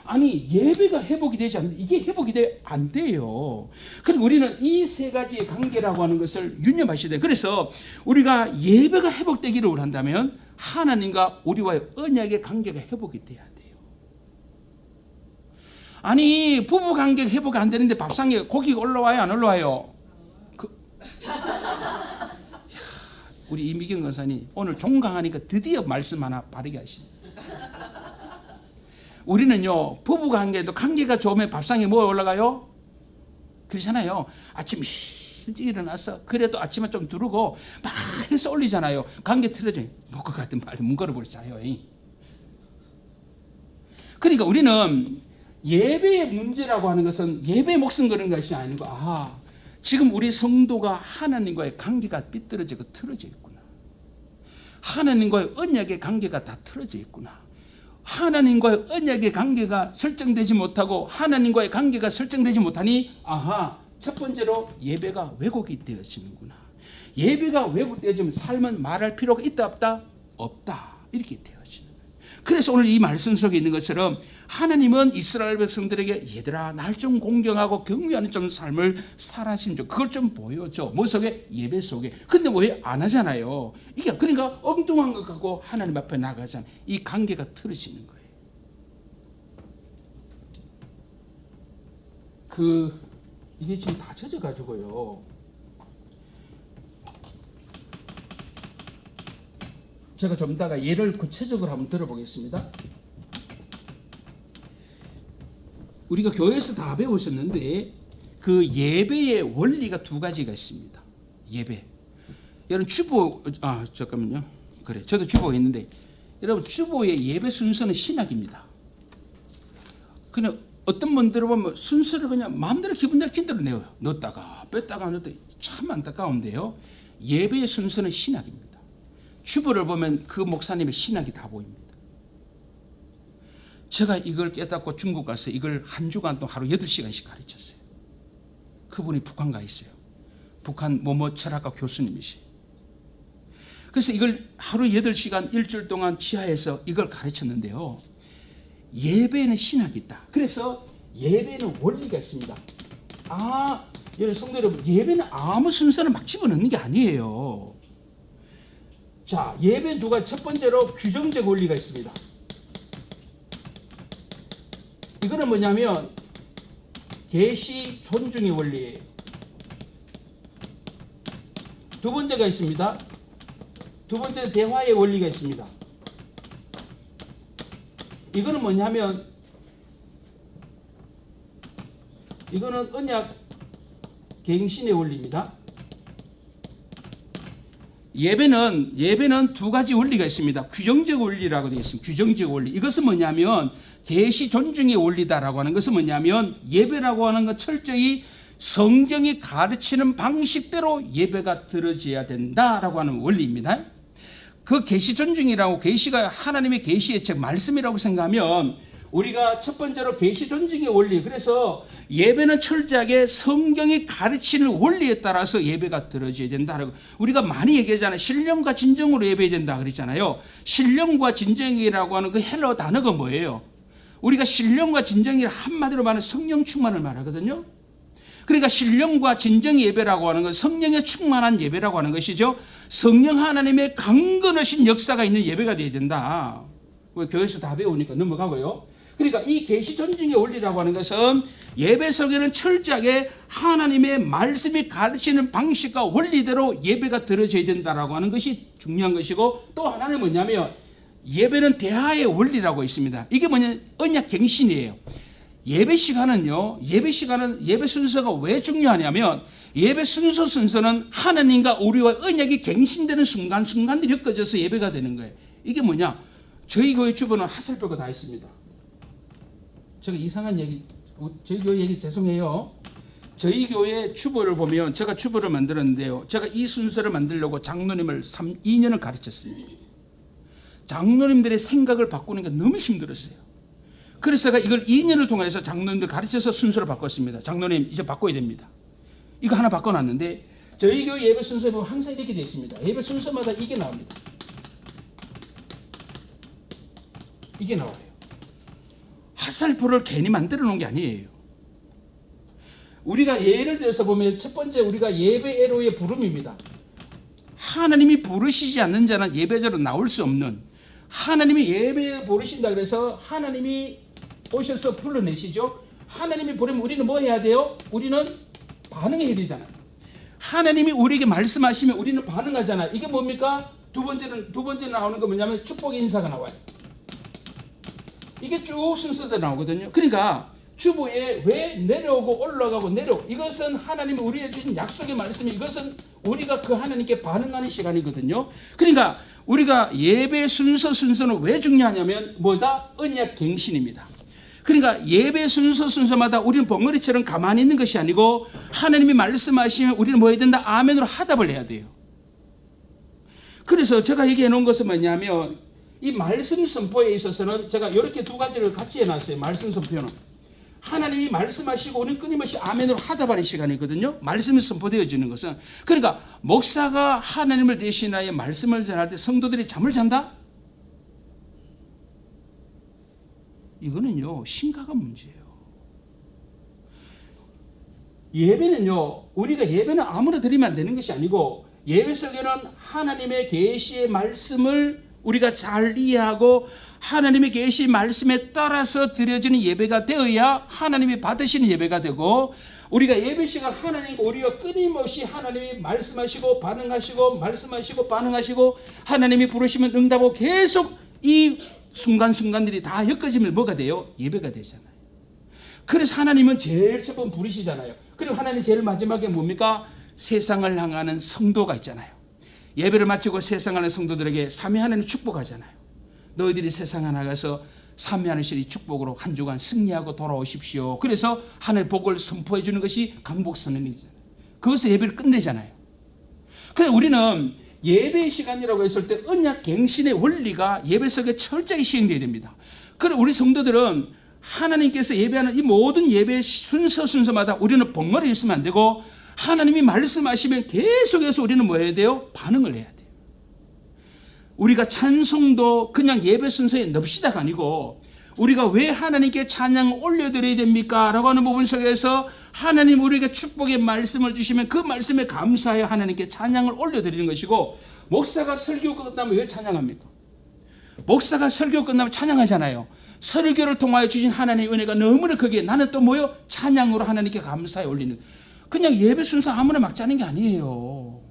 Speaker 1: 아니 예배가 회복이 되지 않는데 이게 회복이 안 돼요. 그리고 우리는 이 세 가지의 관계라고 하는 것을 유념하셔야 돼요. 그래서 우리가 예배가 회복되기를 원한다면 하나님과 우리와의 언약의 관계가 회복이 돼야 돼요. 아니 부부 관계가 회복이 안 되는데 밥상에 고기가 올라와요 안 올라와요? 우리 이미경 권사님 오늘 종강하니까 드디어 말씀 하나 바르게 하시네. 우리는요 부부관계도 관계가 좋으면 밥상에 뭐 올라가요? 그렇잖아요. 아침 일찍 일어나서 그래도 아침에 좀 두르고 막 해서 올리잖아요. 관계 틀어져요. 먹고 같은 말 문거리버리 자요. 그러니까 우리는 예배의 문제라고 하는 것은 예배의 목숨 거는 것이 아니고 지금 우리 성도가 하나님과의 관계가 삐뚤어지고 틀어져 있구나. 하나님과의 언약의 관계가 다 틀어져 있구나. 하나님과의 언약의 관계가 설정되지 못하고 하나님과의 관계가 설정되지 못하니 첫 번째로 예배가 왜곡이 되어지는구나. 예배가 왜곡되어지면 삶은 말할 필요가 있다 없다? 없다. 이렇게 되어지는 거예요. 그래서 오늘 이 말씀 속에 있는 것처럼 하나님은 이스라엘 백성들에게 얘들아 날 좀 공경하고 경외하는 좀 삶을 살아신 좀 그걸 좀 보여줘. 뭐 속에? 예배 속에. 근데 왜 안 하잖아요. 이게 그러니까 엉뚱한 것 같고 하나님 앞에 나가잖아요. 이 관계가 틀어지는 거예요. 이게 지금 다 젖어가지고요. 제가 좀 이따가 예를 구체적으로 한번 들어보겠습니다. 우리가 교회에서 다 배우셨는데 그 예배의 원리가 두 가지가 있습니다. 예배. 여러분 주보 잠깐만요. 그래 저도 주보가 있는데 여러분 주보의 예배 순서는 신학입니다. 그냥 어떤 분들은 보면 순서를 그냥 마음대로 기분 내키는 대로 내요. 넣었다가 뺐다가 넣었다. 참 안타까운데요. 예배의 순서는 신학입니다. 주보를 보면 그 목사님의 신학이 다 보입니다. 제가 이걸 깨닫고 중국 가서 이걸 한 주간 동안 하루 8시간씩 가르쳤어요. 그분이 북한 가 있어요. 북한 뭐뭐 철학과 교수님이세요. 그래서 이걸 하루 8시간 일주일 동안 지하에서 이걸 가르쳤는데요. 예배에는 신학이 있다. 그래서 예배는 원리가 있습니다. 여러분 성도 여러분, 예배는 아무 순서를 막 집어넣는 게 아니에요. 자, 예배 두 가지. 첫 번째로 규정적 원리가 있습니다. 이거는 뭐냐면 계시 존중의 원리예요. 두 번째가 있습니다. 두 번째 대화의 원리가 있습니다. 이거는 뭐냐면 이거는 언약 갱신의 원리입니다. 예배는 두 가지 원리가 있습니다. 규정적 원리라고 되어 있습니다. 규정적 원리. 이것은 뭐냐면 계시 존중의 원리다라고 하는 것은 뭐냐면 예배라고 하는 것 철저히 성경이 가르치는 방식대로 예배가 드려져야 된다라고 하는 원리입니다. 그 계시 존중이라고 계시가 하나님의 계시의 책 말씀이라고 생각하면 우리가 첫 번째로 계시 존중의 원리. 그래서 예배는 철저하게 성경이 가르치는 원리에 따라서 예배가 드려져야 된다라고 우리가 많이 얘기하잖아요. 신령과 진정으로 예배해야 된다 그랬잖아요. 신령과 진정이라고 하는 그 헬러 단어가 뭐예요? 우리가 신령과 진정이 한마디로 말하는 성령 충만을 말하거든요. 그러니까 신령과 진정 예배라고 하는 건 성령에 충만한 예배라고 하는 것이죠. 성령 하나님의 강건하신 역사가 있는 예배가 되어야 된다. 교회에서 다 배우니까 넘어가고요. 그러니까 이 계시 존중의 원리라고 하는 것은 예배 속에는 철저하게 하나님의 말씀이 가르치는 방식과 원리대로 예배가 드려져야 된다라고 하는 것이 중요한 것이고, 또 하나는 뭐냐면 예배는 대하의 원리라고 있습니다. 이게 뭐냐, 언약 갱신이에요. 예배 시간은요, 예배 순서가 왜 중요하냐면 예배 순서는 하나님과 우리와 언약이 갱신되는 순간들이 엮어져서 예배가 되는 거예요. 이게 뭐냐, 저희 교회 주변은 하살표가 다 있습니다. 제가 이상한 얘기, 저희 교회 얘기 죄송해요. 저희 교회 주보를 보면 제가 주보를 만들었는데요. 제가 이 순서를 만들려고 장로님을 2년을 가르쳤습니다. 장로님들의 생각을 바꾸는 게 너무 힘들었어요. 그래서 제가 이걸 2년을 통해서 장로님들 가르쳐서 순서를 바꿨습니다. 장로님 이제 바꿔야 됩니다. 이거 하나 바꿔놨는데 저희 교회 예배 순서에 보면 항상 이렇게 되어 있습니다. 예배 순서마다 이게 나옵니다. 이게 나와요. 화살표를 괜히 만들어 놓은 게 아니에요. 우리가 예를 들어서 보면 첫 번째 우리가 예배애로의 부름입니다. 하나님이 부르시지 않는 자는 예배자로 나올 수 없는, 하나님이 예배에 부르신다 그래서 하나님이 오셔서 불러내시죠. 하나님이 부르면 우리는 뭐 해야 돼요? 우리는 반응해야 되잖아요. 하나님이 우리에게 말씀하시면 우리는 반응하잖아요. 이게 뭡니까? 두 번째 나오는 거 뭐냐면 축복의 인사가 나와요. 이게 쭉 순서대로 나오거든요. 그러니까 주보에 왜 내려오고 올라가고 이것은 하나님이 우리에게 주신 약속의 말씀이, 이것은 우리가 그 하나님께 반응하는 시간이거든요. 그러니까 우리가 예배 순서는 왜 중요하냐면 뭐다? 언약 갱신입니다. 그러니까 예배 순서마다 우리는 벙어리처럼 가만히 있는 것이 아니고 하나님이 말씀하시면 우리는 뭐 해야 된다? 아멘으로 화답을 해야 돼요. 그래서 제가 얘기해 놓은 것은 뭐냐면 이 말씀 선포에 있어서는 제가 이렇게 두 가지를 같이 해놨어요. 말씀 선포는 하나님이 말씀하시고 우리는 끊임없이 아멘으로 화답하는 시간이거든요. 말씀이 선포되어지는 것은, 그러니까 목사가 하나님을 대신하여 말씀을 전할 때 성도들이 잠을 잔다? 이거는요 심각한 문제예요. 예배는요, 우리가 예배는 아무나 드리면 안 되는 것이 아니고 예배 속에는 하나님의 계시의 말씀을 우리가 잘 이해하고 하나님의 계시 말씀에 따라서 드려지는 예배가 되어야 하나님이 받으시는 예배가 되고, 우리가 예배 시간 하나님과 우리가 끊임없이 하나님이 말씀하시고 반응하시고 말씀하시고 반응하시고 하나님이 부르시면 응답하고 계속 이 순간순간들이 다 엮어지면 뭐가 돼요? 예배가 되잖아요. 그래서 하나님은 제일 첫 번 부르시잖아요. 그리고 하나님 제일 마지막에 뭡니까? 세상을 향하는 성도가 있잖아요. 예배를 마치고 세상을 하는 성도들에게 삼위 하나님 축복하잖아요. 너희들이 세상에 나가서 삼위 하나님의 축복으로 한 주간 승리하고 돌아오십시오. 그래서 하늘 복을 선포해 주는 것이 강복선언이잖아요. 그것을 예배를 끝내잖아요. 그래서 우리는 예배 시간이라고 했을 때 언약 갱신의 원리가 예배 속에 철저히 시행되어야 됩니다. 그리고 우리 성도들은 하나님께서 예배하는 이 모든 예배 순서마다 우리는 벙어리 있으면 안 되고 하나님이 말씀하시면 계속해서 우리는 뭐 해야 돼요? 반응을 해야 돼요. 우리가 찬송도 그냥 예배 순서에 넣읍시다가 아니고 우리가 왜 하나님께 찬양을 올려드려야 됩니까? 라고 하는 부분 속에서 하나님 우리에게 축복의 말씀을 주시면 그 말씀에 감사하여 하나님께 찬양을 올려드리는 것이고, 목사가 설교 끝나면 왜 찬양합니까? 목사가 설교 끝나면 찬양하잖아요. 설교를 통하여 주신 하나님의 은혜가 너무나 크기에 나는 또 뭐요? 찬양으로 하나님께 감사해 올리는, 그냥 예배 순서 아무나 막 짜는 게 아니에요.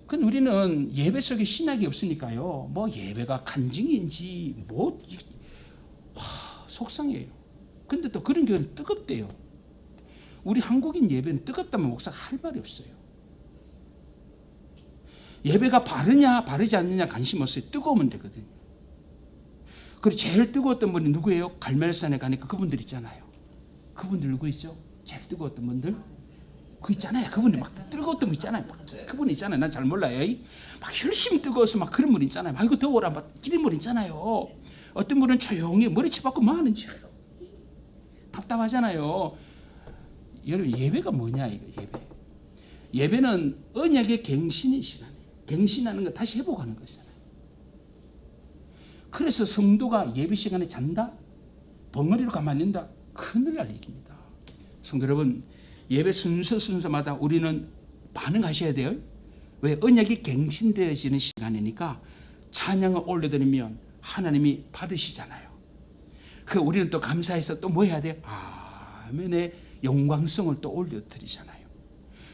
Speaker 1: 근데 우리는 예배 속에 신학이 없으니까요. 뭐 예배가 간증인지 속상해요. 근데 또 그런 교회는 뜨겁대요. 우리 한국인 예배는 뜨겁다면 목사가 할 말이 없어요. 예배가 바르냐 바르지 않느냐 관심 없어요. 뜨거우면 되거든요. 그리고 제일 뜨거웠던 분이 누구예요? 갈멜산에 가니까 그분들 있잖아요. 그분들 누구 있죠? 제일 뜨거웠던 분들? 그 있잖아요. 그분이 막 뜨거웠던 분 있잖아요. 그분 있잖아요. 난 잘 몰라요. 막 열심히 뜨거워서 막 그런 분 있잖아요. 막 이거 더워라 막 이런 분 있잖아요. 어떤 분은 조용히 머리채 받고 뭐 하는지 답답하잖아요. 여러분 예배가 뭐냐 이거 예배. 예배는 언약의 갱신의 시간이에요. 갱신하는 거 다시 회복하는 것이잖아요. 그래서 성도가 예배 시간에 잔다? 벙어리로 가만히 있는다? 큰일 날 얘기입니다. 성도 여러분, 예배 순서마다 우리는 반응하셔야 돼요. 왜? 언약이 갱신되어지는 시간이니까 찬양을 올려드리면 하나님이 받으시잖아요. 그 우리는 또 감사해서 또 뭐 해야 돼요? 아멘의 영광성을 또 올려드리잖아요.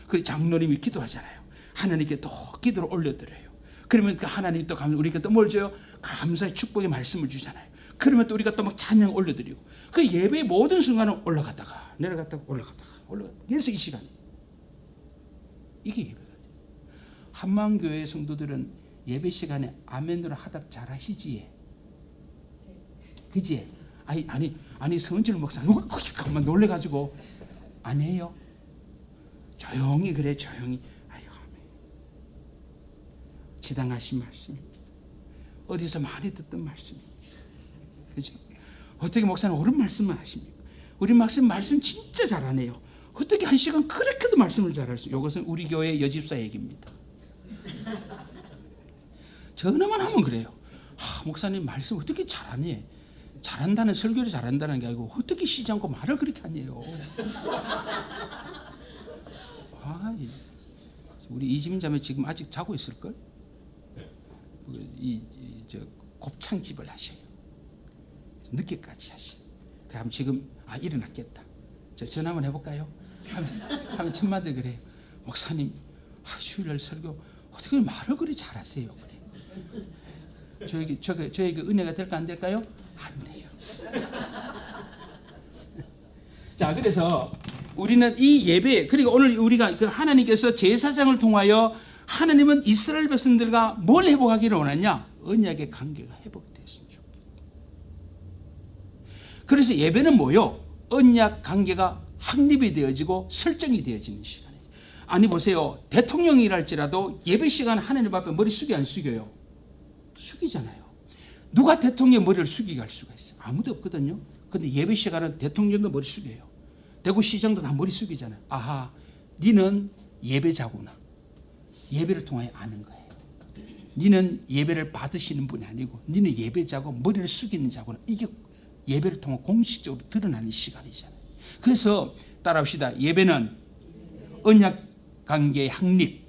Speaker 1: 그 장로님이 기도하잖아요. 하나님께 또 기도를 올려드려요. 그러면 그 하나님이 또 우리가 또 뭘 줘요? 감사의 축복의 말씀을 주잖아요. 그러면 또 우리가 또 막 찬양 올려드리고 그 예배의 모든 순간은 올라갔다가 내려갔다가 올라갔다가 계속 이 시간이 이게 예배가 돼요. 한마음교회 성도들은 예배 시간에 아멘으로 하답 잘 하시지? 그지? 아니 성질 목사님 그만 놀래가지고 안 해요. 조용히 그래 조용히. 아유 아멘. 지당하신 말씀입니다. 어디서 많이 듣던 말씀입니다. 그죠? 어떻게 목사님 옳은 말씀만 하십니까? 우리 말씀 진짜 잘하네요. 어떻게 한 시간 그렇게도 말씀을 잘할 수? 이것은 우리 교회 여집사 얘기입니다. 전화만 하면 그래요. 목사님 말씀 어떻게 잘하니? 잘한다는 설교를 잘한다는 게 아니고 어떻게 쉬지 않고 말을 그렇게 하네요. 우리 이지민 자매 지금 아직 자고 있을걸? 저 곱창집을 하셔요. 늦게까지 하셔요. 그럼 지금 일어났겠다. 저 전화 한번 해볼까요? 하면 천마들 그래요. 목사님 주일날 설교 어떻게 말을 그리 잘하세요? 그래. 저에게 은혜가 될까 안 될까요? 안 돼요. 자, 그래서 우리는 이 예배 그리고 오늘 우리가 그 하나님께서 제사장을 통하여 하나님은 이스라엘 백성들과 뭘 회복하기를 원하냐? 언약의 관계가 회복됐으면 좋겠다. 그래서 예배는 뭐요? 언약 관계가 확립이 되어지고 설정이 되어지는 시간이에요. 아니 보세요. 대통령이랄지라도 예배 시간 하나님 앞에 머리 숙여 안 숙여요? 숙이잖아요. 누가 대통령 머리를 숙이게 할 수가 있어요? 아무도 없거든요. 근데 예배 시간은 대통령도 머리 숙여요. 대구시장도 다 머리 숙이잖아요. 아하, 니는 예배자구나. 예배를 통하여 아는 거예요. 니는 예배를 받으시는 분이 아니고 니는 예배자고 머리를 숙이는 자구나. 이게 예배를 통해 공식적으로 드러나는 시간이잖아요. 그래서 따라합시다. 예배는 언약 관계의 확립,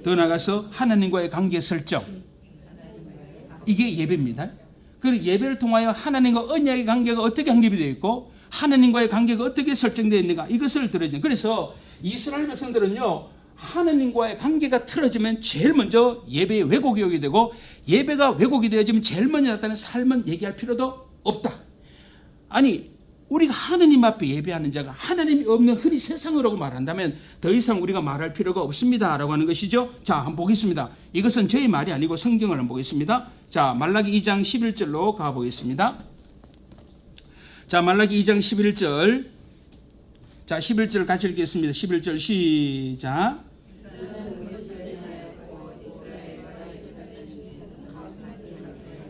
Speaker 1: 더 나아가서 하나님과의 관계 설정, 이게 예배입니다. 그리고 예배를 통하여 하나님과 언약의 관계가 어떻게 확립이 되어 있고 하나님과의 관계가 어떻게 설정되어 있는가, 이것을 들어야죠. 그래서 이스라엘 백성들은요, 하나님과의 관계가 틀어지면 제일 먼저 예배의 왜곡이 오게 되고, 예배가 왜곡이 되어지면 제일 먼저 나타나는 삶은 얘기할 필요도 없다. 아니, 우리가 하나님 앞에 예배하는 자가 하나님이 없는 흔히 세상으로 말한다면 더 이상 우리가 말할 필요가 없습니다 라고 하는 것이죠. 자, 한번 보겠습니다. 이것은 저의 말이 아니고 성경을 한번 보겠습니다. 자, 말라기 2장 11절로 가보겠습니다. 자, 말라기 2장 11절. 자, 11절 같이 읽겠습니다. 11절 시작.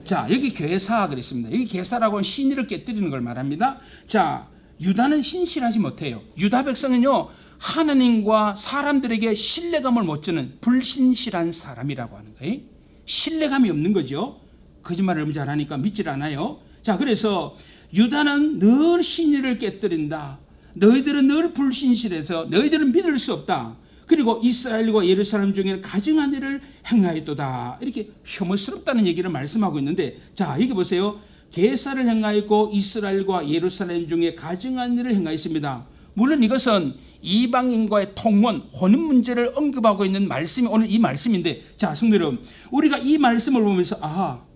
Speaker 1: 자, 여기 괴사 그랬습니다. 여기 괴사라고 하면 신의를 깨뜨리는 걸 말합니다. 자, 유다는 신실하지 못해요. 유다 백성은요, 하나님과 사람들에게 신뢰감을 못 주는 불신실한 사람이라고 하는 거예요. 신뢰감이 없는 거죠. 거짓말을 너무 잘하니까 믿질 않아요. 자, 그래서 유다는 늘 신의를 깨뜨린다. 너희들은 늘 불신실해서 너희들은 믿을 수 없다. 그리고 이스라엘과 예루살렘 중에는 가증한 일을 행하였도다. 이렇게 혐오스럽다는 얘기를 말씀하고 있는데, 자, 여기 보세요. 계사를 행하였고 이스라엘과 예루살렘 중에 가증한 일을 행하였습니다. 물론 이것은 이방인과의 통원, 혼인 문제를 언급하고 있는 말씀이 오늘 이 말씀인데, 자, 성도 여러분, 우리가 이 말씀을 보면서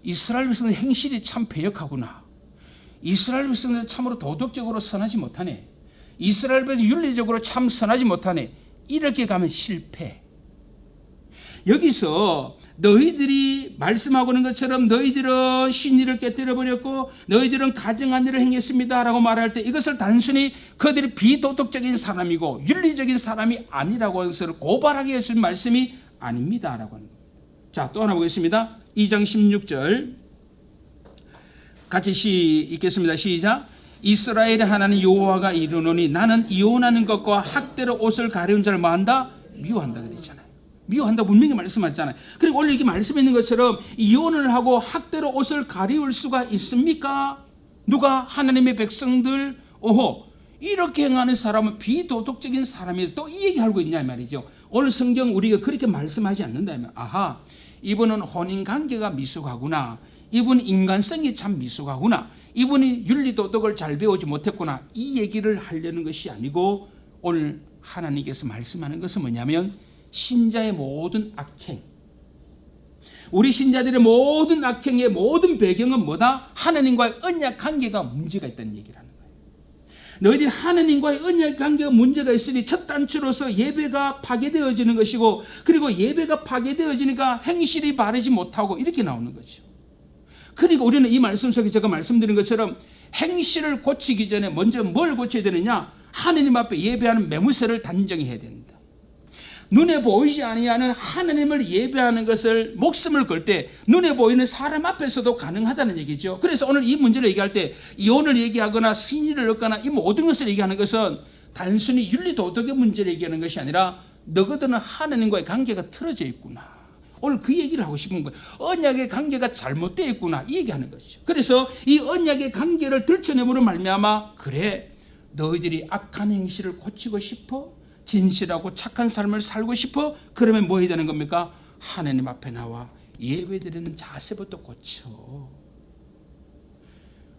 Speaker 1: 이스라엘 백성의 행실이 참 배역하구나. 이스라엘 백성들은 참으로 도덕적으로 선하지 못하네. 이스라엘 백성이 윤리적으로 참 선하지 못하네. 이렇게 가면 실패. 여기서 너희들이 말씀하고 있는 것처럼 너희들은 신의를 깨뜨려버렸고 너희들은 가증한 일을 행했습니다 라고 말할 때 이것을 단순히 그들이 비도덕적인 사람이고 윤리적인 사람이 아니라고 하는 것을 고발하게 해준 말씀이 아닙니다 라고 하는 겁니다. 자, 또 하나 보겠습니다. 2장 16절. 같이 읽겠습니다. 시작. 이스라엘의 하나님 여호와가 이르노니 나는 이혼하는 것과 학대로 옷을 가려운 자를 뭐한다? 미워한다 그랬잖아요. 미워한다 분명히 말씀하셨잖아요. 그리고 오늘 이렇게 말씀해 있는 것처럼 이혼을 하고 학대로 옷을 가리울 수가 있습니까? 누가? 하나님의 백성들. 오호, 이렇게 행하는 사람은 비도덕적인 사람이 또 이 얘기 알고 있냐 이 말이죠. 오늘 성경 우리가 그렇게 말씀하지 않는다면 아하, 이분은 혼인관계가 미숙하구나. 이분 인간성이 참 미숙하구나. 이분이 윤리도덕을 잘 배우지 못했구나. 이 얘기를 하려는 것이 아니고 오늘 하나님께서 말씀하는 것은 뭐냐면 신자의 모든 악행, 우리 신자들의 모든 악행의 모든 배경은 뭐다? 하나님과의 언약 관계가 문제가 있다는 얘기라는 거예요. 너희들이 하나님과의 언약 관계가 문제가 있으니 첫 단추로서 예배가 파괴되어지는 것이고, 그리고 예배가 파괴되어지니까 행실이 바르지 못하고 이렇게 나오는 거죠. 그러니까 우리는 이 말씀 속에 제가 말씀드린 것처럼 행실을 고치기 전에 먼저 뭘 고쳐야 되느냐? 하나님 앞에 예배하는 매무새를 단정해야 된다. 눈에 보이지 아니하는 하나님을 예배하는 것을 목숨을 걸 때 눈에 보이는 사람 앞에서도 가능하다는 얘기죠. 그래서 오늘 이 문제를 얘기할 때 이혼을 얘기하거나 승리를 얻거나 이 모든 것을 얘기하는 것은 단순히 윤리도덕의 문제를 얘기하는 것이 아니라 너희들은 하나님과의 관계가 틀어져 있구나. 오늘 그 얘기를 하고 싶은 거예요. 언약의 관계가 잘못되어 있구나 이 얘기하는 거죠. 그래서 이 언약의 관계를 들춰내므로 말미암아 그래 너희들이 악한 행실을 고치고 싶어? 진실하고 착한 삶을 살고 싶어? 그러면 뭐 해야 되는 겁니까? 하나님 앞에 나와 예배드리는 자세부터 고쳐.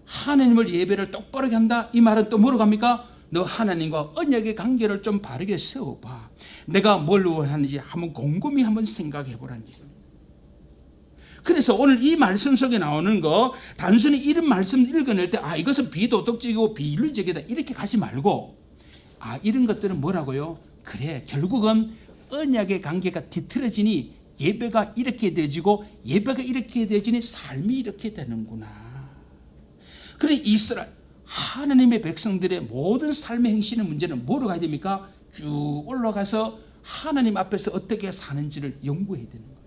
Speaker 1: 하나님을 예배를 똑바로 한다? 이 말은 또 뭐로 갑니까? 너 하나님과 언약의 관계를 좀 바르게 세워봐. 내가 뭘 원하는지 한번 곰곰이 한번 생각해 보라는 얘기입니다. 그래서 오늘 이 말씀 속에 나오는 거 단순히 이런 말씀 읽어낼 때 이것은 비도덕적이고 비윤리적이다 이렇게 가지 말고 이런 것들은 뭐라고요? 그래 결국은 언약의 관계가 뒤틀어지니 예배가 이렇게 되지고 예배가 이렇게 되지니 삶이 이렇게 되는구나. 그래 이스라엘 하나님의 백성들의 모든 삶의 행실의 문제는 뭐로 가야 됩니까? 쭉 올라가서 하나님 앞에서 어떻게 사는지를 연구해야 되는 거예요.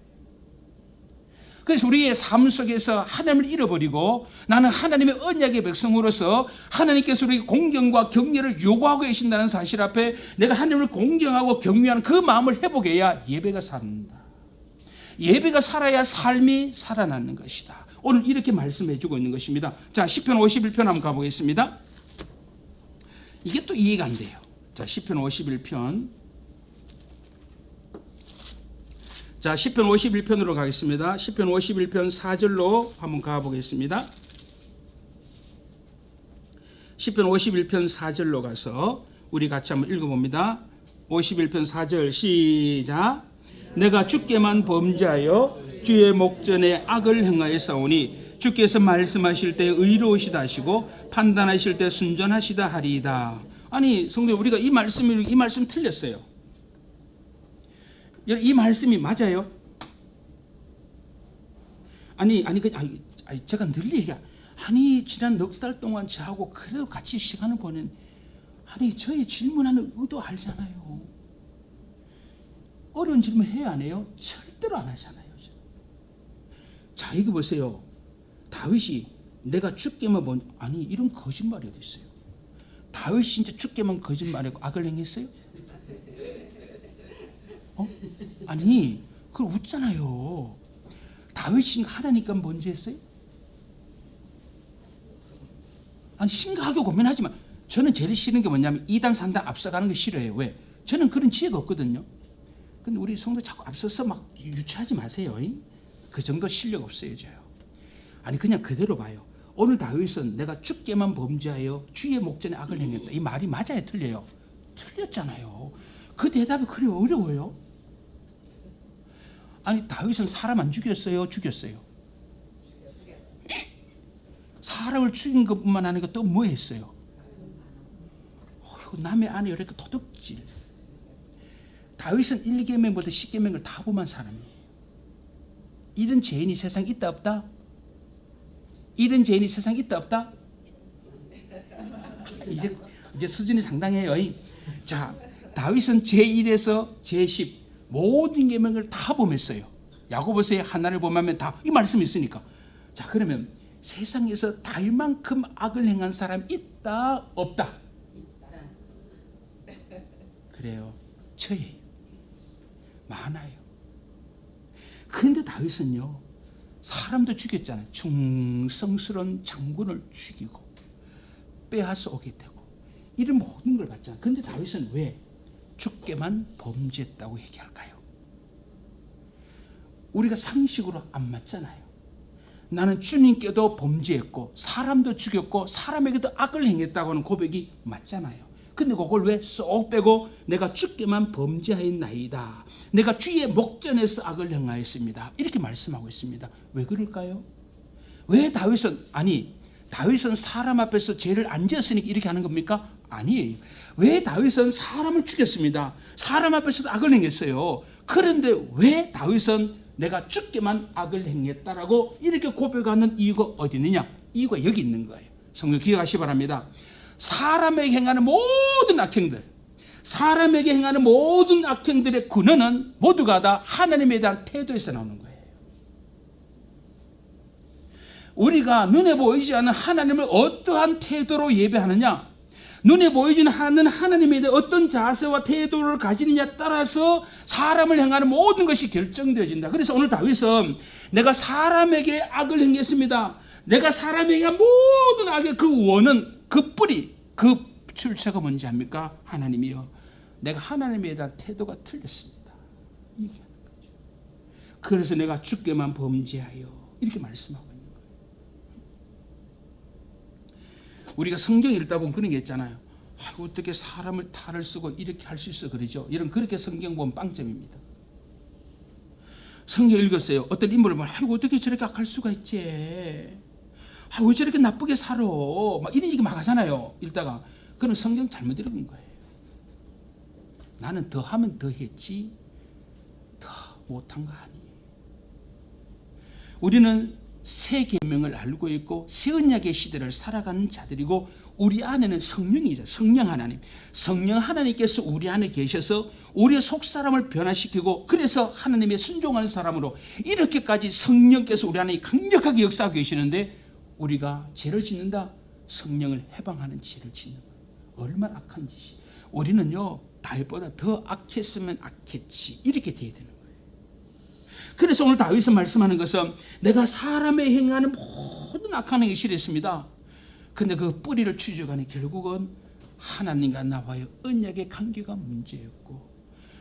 Speaker 1: 그래서 우리의 삶 속에서 하나님을 잃어버리고 나는 하나님의 언약의 백성으로서 하나님께서 우리에게 공경과 경외를 요구하고 계신다는 사실 앞에 내가 하나님을 공경하고 경외하는 그 마음을 회복해야 예배가 산다. 예배가 살아야 삶이 살아나는 것이다. 오늘 이렇게 말씀해 주고 있는 것입니다. 자, 시편 51편 한번 가보겠습니다. 이게 또 이해가 안 돼요. 자, 시편 51편. 자, 시편 51편으로 가겠습니다. 시편 51편 4절로 한번 가보겠습니다. 시편 51편 4절로 가서 우리 같이 한번 읽어봅니다. 51편 4절 시작. 내가 주께만 범죄하여 주의 목전에 악을 행하였사오니 주께서 말씀하실 때 의로우시다 하시고 판단하실 때 순전하시다 하리이다. 아니 성도 우리가 이 말씀 틀렸어요. 이 말씀이 맞아요? 아니 제가 늘 얘기해. 지난 넉 달 동안 저하고 그래도 같이 시간을 보낸 저희 질문하는 의도 알잖아요. 어려운 질문 해야 안 해요? 절대로 안 하잖아요. 자, 이거 보세요. 다윗이 내가 주께만 이런 거짓말이 어디 있어요? 다윗이 진짜 주께만 거짓말하고 악을 행했어요? 그걸 웃잖아요. 다윗이 하나님과 뭔지 했어요? 심각하게 고민하지만 저는 제일 싫은 게 뭐냐면 2단 3단 앞서가는 거 싫어해요. 왜? 저는 그런 지혜가 없거든요. 근데 우리 성도 자꾸 앞서서 막 유치하지 마세요. 그 정도 실력 없어요. 저요. 그냥 그대로 봐요. 오늘 다윗은 내가 주께만 범죄하여 주의 목전에 악을 행했다. 이 말이 맞아요? 틀려요? 틀렸잖아요. 그 대답이 그리 어려워요? 다윗은 사람 안 죽였어요? 죽였어요? 사람을 죽인 것뿐만 아니라 또 뭐 했어요? 남의 아내 이렇게 도둑질. 다윗은 1계명부터 10계명을 다 범한 사람이에요. 이런 죄인이 세상에 있다 없다? 이런 죄인이 세상에 있다 없다? 이제 수준이 상당해요. 자, 다윗은 제1에서 제10 모든 계명을 다 범했어요. 야고보서의 하나를 범하면 다 이 말씀이 있으니까. 자, 그러면 세상에서 다윗만큼 악을 행한 사람 있다 없다? 그래요. 저예요. 많아요. 그런데 다윗은요, 사람도 죽였잖아요. 충성스러운 장군을 죽이고 빼앗아 오게 되고 이런 모든 걸 봤잖아요. 그런데 다윗은 왜 죽게만 범죄했다고 얘기할까요? 우리가 상식으로 안 맞잖아요. 나는 주님께도 범죄했고 사람도 죽였고 사람에게도 악을 행했다고 하는 고백이 맞잖아요. 근데 그걸 왜 쏙 빼고 내가 죽게만 범죄하였나이다, 내가 주의 목전에서 악을 행하였습니다, 이렇게 말씀하고 있습니다. 왜 그럴까요? 왜 다윗은 사람 앞에서 죄를 안 지었으니까 이렇게 하는 겁니까? 아니에요. 왜 다윗은 사람을 죽였습니다. 사람 앞에서도 악을 행했어요. 그런데 왜 다윗은 내가 죽게만 악을 행했다라고 이렇게 고백하는 이유가 어디 있느냐? 이유가 여기 있는 거예요. 성경 기억하시기 바랍니다. 사람에게 행하는 모든 악행들, 사람에게 행하는 모든 악행들의 근원은 모두가 다 하나님에 대한 태도에서 나오는 거예요. 우리가 눈에 보이지 않는 하나님을 어떠한 태도로 예배하느냐, 눈에 보이지 않는 하나님에 대해 어떤 자세와 태도를 가지느냐에 따라서 사람을 행하는 모든 것이 결정되어진다. 그래서 오늘 다윗은 내가 사람에게 악을 행했습니다, 내가 사람에게 한 모든 악의 그 원은, 그 뿌리, 그 출처가 뭔지 압니까? 하나님이요, 내가 하나님에 대한 태도가 틀렸습니다, 이게 하는 거죠. 그래서 내가 죽게만 범죄하여, 이렇게 말씀하고 있는 거예요. 우리가 성경 읽다 보면 그런 게 있잖아요. 어떻게 사람을 탈을 쓰고 이렇게 할 수 있어, 그러죠. 그렇게 성경 보면 빵점입니다. 성경 읽었어요. 어떤 인물을 보면 어떻게 저렇게 악할 수가 있지, 왜 저렇게 나쁘게 살아, 막 이런 얘기 막 하잖아요. 읽다가 그건 성경 잘못 읽은 거예요. 나는 더 하면 더 했지 더 못한 거 아니에요. 우리는 새 계명을 알고 있고 새 언약의 시대를 살아가는 자들이고, 우리 안에는 성령이죠. 성령 하나님, 성령 하나님께서 우리 안에 계셔서 우리의 속사람을 변화시키고, 그래서 하나님의 순종하는 사람으로 이렇게까지 성령께서 우리 안에 강력하게 역사하고 계시는데, 우리가 죄를 짓는다, 성령을 해방하는 죄를 짓는 거예요. 얼마나 악한 짓이. 우리는요, 다윗보다 더 악했으면 악했지, 이렇게 돼야 되는 거예요. 그래서 오늘 다윗은 말씀하는 것은 내가 사람에 행하는 모든 악한 행위 싫었습니다. 근데 그 뿌리를 추적하니 결국은 하나님과 나와의 언약의 관계가 문제였고,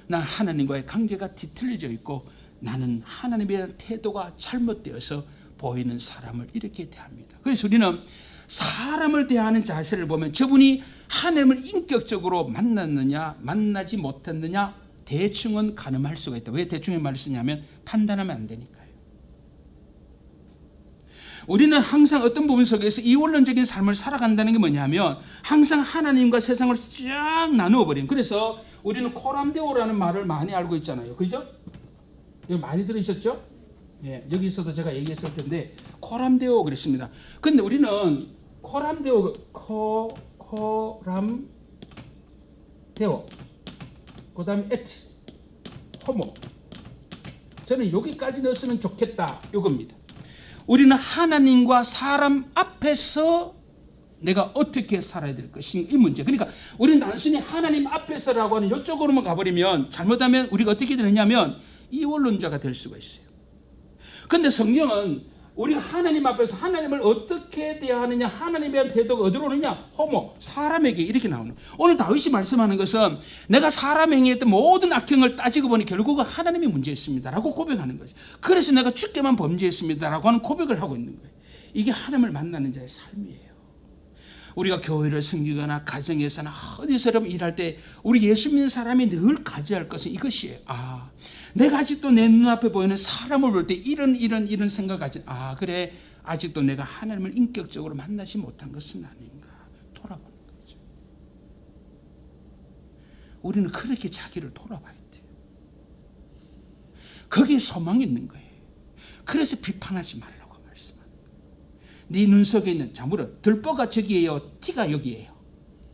Speaker 1: 난 하나님과의 관계가 뒤틀려져 있고, 나는 하나님에 대한 태도가 잘못되어서 보이는 사람을 이렇게 대합니다. 그래서 우리는 사람을 대하는 자세를 보면 저분이 하나님을 인격적으로 만났느냐 만나지 못했느냐 대충은 가늠할 수가 있다. 왜 대충의 말을 쓰냐면 판단하면 안 되니까요. 우리는 항상 어떤 부분 속에서 이원론적인 삶을 살아간다는 게 뭐냐면 항상 하나님과 세상을 쫙 나누어 버린. 그래서 우리는 코람데오라는 말을 많이 알고 있잖아요. 그죠? 이거 많이 들으셨죠? 예, 여기 있어도 제가 얘기했을 텐데 코람데오 그랬습니다. 근데 우리는 코람데오, 그 다음에 에트, 호모, 저는 여기까지 넣었으면 좋겠다, 이겁니다. 우리는 하나님과 사람 앞에서 내가 어떻게 살아야 될 것인가, 이 문제. 그러니까 우리는 단순히 하나님 앞에서라고 하는 이쪽으로만 가버리면, 잘못하면 우리가 어떻게 되느냐면 이원론자가 될 수가 있어요. 그런데 성경은 우리가 하나님 앞에서 하나님을 어떻게 대하느냐, 하나님에 대한 태도가 어디로 오느냐, 호모, 사람에게, 이렇게 나오는. 오늘 다윗이 말씀하는 것은 내가 사람에 행했던 모든 악행을 따지고 보니 결국은 하나님이 문제였습니다 라고 고백하는 거죠. 그래서 내가 죽게만 범죄했습니다 라고 하는 고백을 하고 있는 거예요. 이게 하나님을 만나는 자의 삶이에요. 우리가 교회를 섬기거나 가정에서나 어디서든 일할 때 우리 예수 믿는 사람이 늘 가져야 할 것은 이것이에요. 내가 아직도 내 눈앞에 보이는 사람을 볼 때 이런 생각을 가진, 그래, 아직도 내가 하나님을 인격적으로 만나지 못한 것은 아닌가 돌아보는 거죠. 우리는 그렇게 자기를 돌아봐야 돼요. 거기에 소망이 있는 거예요. 그래서 비판하지 말라고 말씀합니다. 네 눈 속에 있는, 자, 물어, 들보가 저기에요, 티가 여기에요.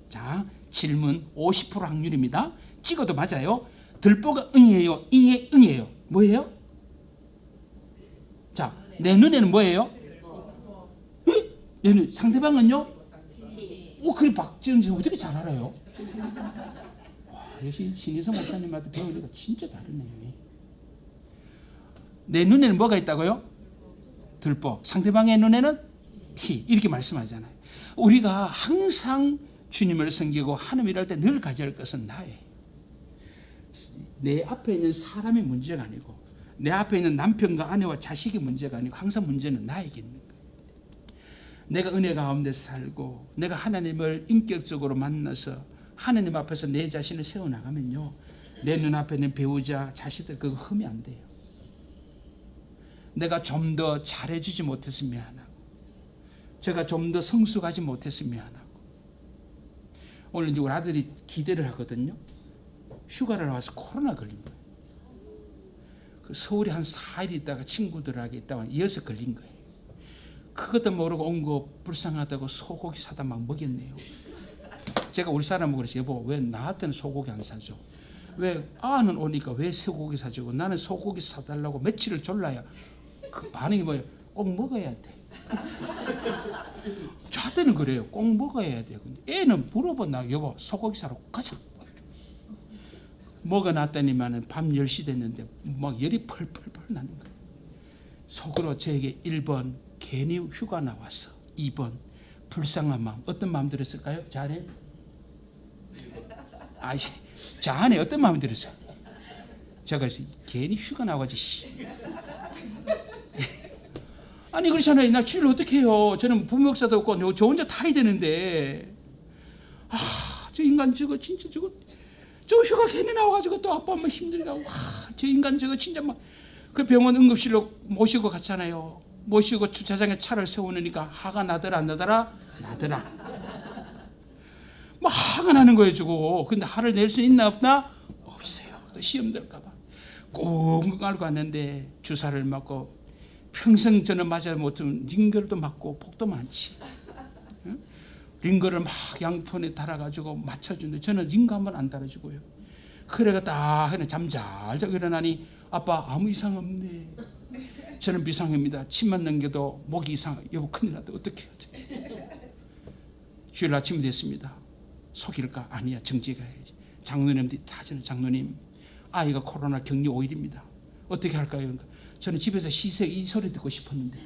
Speaker 1: 자, 질문 50% 확률입니다. 찍어도 맞아요. 들보가 응이에요, 이에 응이에요. 뭐예요? 자, 내 눈에는 뭐예요? 얘는 상대방은요?
Speaker 2: 네.
Speaker 1: 그래 박지은 씨 어떻게 잘 알아요? 와, 역시 신희성 목사님한테 배우니까 진짜 다르네. 내 눈에는 뭐가 있다고요? 들보. 상대방의 눈에는 티. 이렇게 말씀하잖아요. 우리가 항상 주님을 섬기고 하나님 일할 때 늘 가져야 할 것은 나예요. 내 앞에 있는 사람의 문제가 아니고 내 앞에 있는 남편과 아내와 자식의 문제가 아니고 항상 문제는 나에게 있는 거예요. 내가 은혜 가운데 살고 내가 하나님을 인격적으로 만나서 하나님 앞에서 내 자신을 세워나가면요, 내 눈앞에 있는 배우자, 자식들 그거 흠이 안 돼요. 내가 좀 더 잘해주지 못했으면 미안하고 제가 좀 더 성숙하지 못했으면 미안하고. 오늘 이제 우리 아들이 기대를 하거든요. 휴가를 와서 코로나 걸린 거예요. 그 서울에 한 4일 있다가 친구들하고 있다가 이어서 걸린 거예요. 그것도 모르고 온 거 불쌍하다고 소고기 사다 막 먹였네요. 제가 우리 사람은 그랬어요. 여보, 왜 나한테는 소고기 안 사줘? 왜 아는 오니까 왜 소고기 사주고 나는 소고기 사달라고 며칠을 졸라야. 그 반응이 뭐예요? 꼭 먹어야 돼. 저한테는 그래요. 꼭 먹어야 돼. 근데 애는 물어본다. 여보, 소고기 사러 가자. 먹어놨더니만 밤 10시 됐는데 막 열이 펄펄펄 나는 거예요. 속으로 저에게 1번 괜히 휴가 나왔어. 2번 불쌍한 마음. 어떤 마음 들었을까요? 자네? 자네 어떤 마음이 들었어요? 제가 그래서 괜히 휴가 나와가지고 아니 그렇잖아요. 나 치료를 어떻게 해요? 저는 부목사도 없고 저 혼자 타야 되는데 저 인간 저거 진짜 저 휴가 괜히 나와가지고 또 아빠 엄마 힘들다고 저 인간 저거 진짜 막 그 병원 응급실로 모시고 갔잖아요. 모시고 주차장에 차를 세우니까 화가 나더라 안 나더라? 나더라. 막 화가 나는 거예요 저거. 근데 화를 낼 수 있나 없나? 없어요. 또 시험 될까봐 꽁 앓고 왔는데 주사를 맞고 평생 저는 맞아 못하면 링거도 맞고 폭도 많지. 응? 링거를 막 양손에 달아가지고 맞춰주는데 저는 링거 한번 안 달아주고요. 그래가 딱 해는 잠 잘 자고 일어나니 아빠 아무 이상 없네. 저는 비상입니다. 침만 넘겨도 목이 이상. 여보 큰일 났다. 어떻게 해야 돼? 주일 아침이 됐습니다. 속일까? 아니야. 정지 가야지. 장로님들 다 저는 장로님 아이가 코로나 격리 5일입니다. 어떻게 할까요? 그러니까 저는 집에서 시세 이 소리 듣고 싶었는데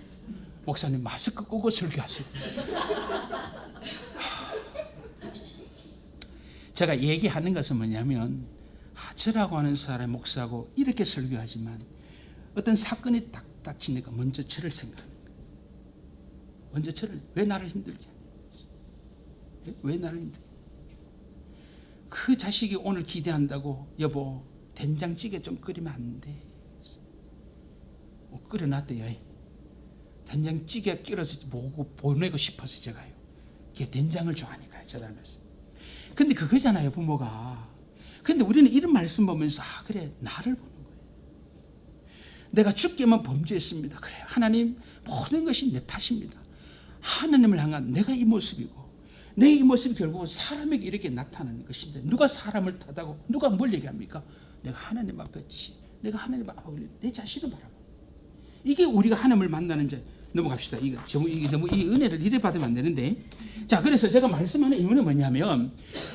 Speaker 1: 목사님 마스크 끄고 설교하세요. 제가 얘기하는 것은 뭐냐면 저라고 하는 사람의 목사고 이렇게 설교하지만 어떤 사건이 딱 닥치니까 먼저 저를 생각하는 거예요. 먼저 저를 왜 나를 힘들게 하냐? 왜 나를 힘들게? 그 자식이 오늘 기대한다고 여보 된장찌개 좀 끓이면 안 돼. 끓여놨대요. 된장찌개 끓여서 보내고 싶어서 제가요. 걔 된장을 좋아하니까요. 저 닮았어요. 근데 그거잖아요 부모가. 근데 우리는 이런 말씀 보면서 그래 나를 보는 거예요. 내가 죽게만 범죄했습니다. 그래 하나님 모든 것이 내 탓입니다. 하나님을 향한 내가 이 모습이고 내 이 모습이 결국은 사람에게 이렇게 나타나는 것인데 누가 사람을 탓하고 누가 뭘 얘기합니까? 내가 하나님 앞에 내가 하나님 앞에 내 자신을 바라봐. 이게 우리가 하나님을 만나는 자. 넘어갑시다. 이게 너무 이 은혜를 이래 받으면 안 되는데. 자, 그래서 제가 말씀하는 이유는 뭐냐면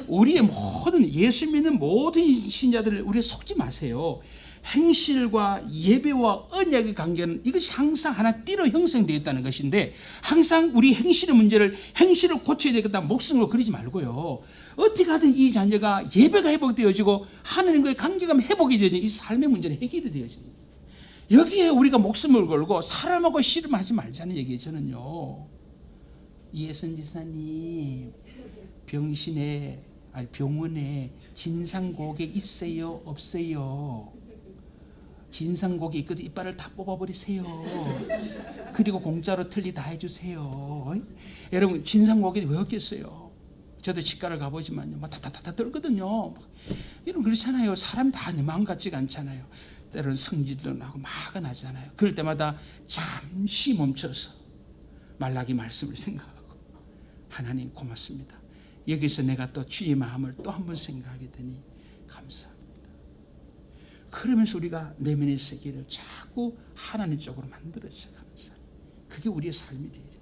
Speaker 1: 우리의 모든 예수 믿는 모든 신자들을 우리 속지 마세요. 행실과 예배와 언약의 관계는 이것이 항상 하나 띠로 형성되어 있다는 것인데 항상 우리 행실의 문제를 행실을 고쳐야 되겠다 목숨으로 그리지 말고요. 어떻게 하든 이 자녀가 예배가 회복되어지고 하나님과의 관계가 회복이 되어지는 이 삶의 문제는 해결이 되어지는 거예요. 여기에 우리가 목숨을 걸고 사람하고 씨름하지 말자는 얘기예요. 저는요. 이혜선 지사님 병원에 진상고객 있어요? 없어요? 진상고객 있거든 이빨을 다 뽑아버리세요. 그리고 공짜로 틀리 다 해주세요. 여러분 진상고객이 왜 없겠어요? 저도 치과를 가보지만요. 막 다다다다 떨거든요. 이런 그렇잖아요. 사람 다 내 마음 같지가 않잖아요. 때로는 성질도 나고 막가 나잖아요. 그럴 때마다 잠시 멈춰서 말라기 말씀을 생각하고 하나님 고맙습니다. 여기서 내가 또 주의 마음을 또 한 번 생각하게 되니 감사합니다. 그러면서 우리가 내면의 세계를 자꾸 하나님 쪽으로 만들어져 가면서 그게 우리의 삶이 되어야 됩니다.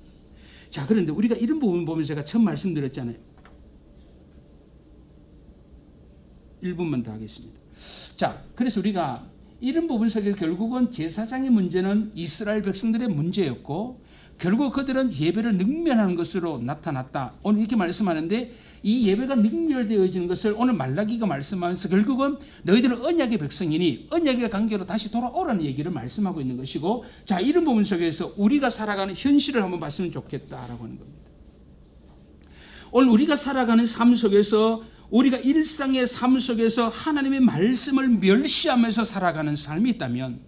Speaker 1: 자, 그런데 우리가 이런 부분 보면서 제가 처음 말씀드렸잖아요. 1분만 더 하겠습니다. 자, 그래서 우리가 이런 부분 속에서 결국은 제사장의 문제는 이스라엘 백성들의 문제였고 결국 그들은 예배를 능멸하는 것으로 나타났다. 오늘 이렇게 말씀하는데 이 예배가 능멸되어지는 것을 오늘 말라기가 말씀하면서 결국은 너희들은 언약의 백성이니 언약의 관계로 다시 돌아오라는 얘기를 말씀하고 있는 것이고, 자, 이런 부분 속에서 우리가 살아가는 현실을 한번 봤으면 좋겠다라고 하는 겁니다. 오늘 우리가 살아가는 삶 속에서 우리가 일상의 삶 속에서 하나님의 말씀을 멸시하면서 살아가는 삶이 있다면,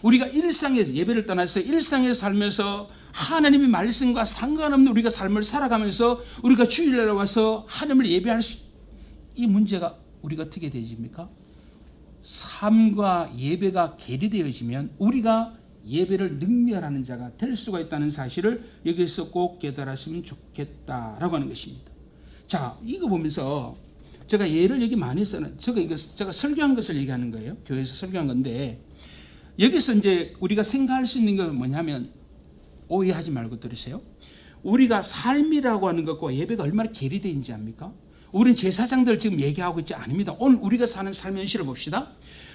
Speaker 1: 우리가 일상에서 예배를 떠나서 일상의 삶에서 하나님의 말씀과 상관없는 우리가 삶을 살아가면서 우리가 주일날에 와서 하나님을 예배할 이 문제가 우리가 어떻게 되집니까? 삶과 예배가 괴리되어지면 우리가 예배를 능멸하는 자가 될 수가 있다는 사실을 여기서 꼭 깨달았으면 좋겠다라고 하는 것입니다. 자, 이거 보면서 제가 예를 여기 많이 써는 제가 설교한 것을 얘기하는 거예요. 교회에서 설교한 건데, 여기서 이제 우리가 생각할 수 있는 건 뭐냐면, 오해하지 말고 들으세요. 우리가 삶이라고 하는 것과 예배가 얼마나 괴리되어 있는지 압니까? 우리는 제사장들 지금 얘기하고 있지 않습니다. 오늘 우리가 사는 삶의 현실을 봅시다.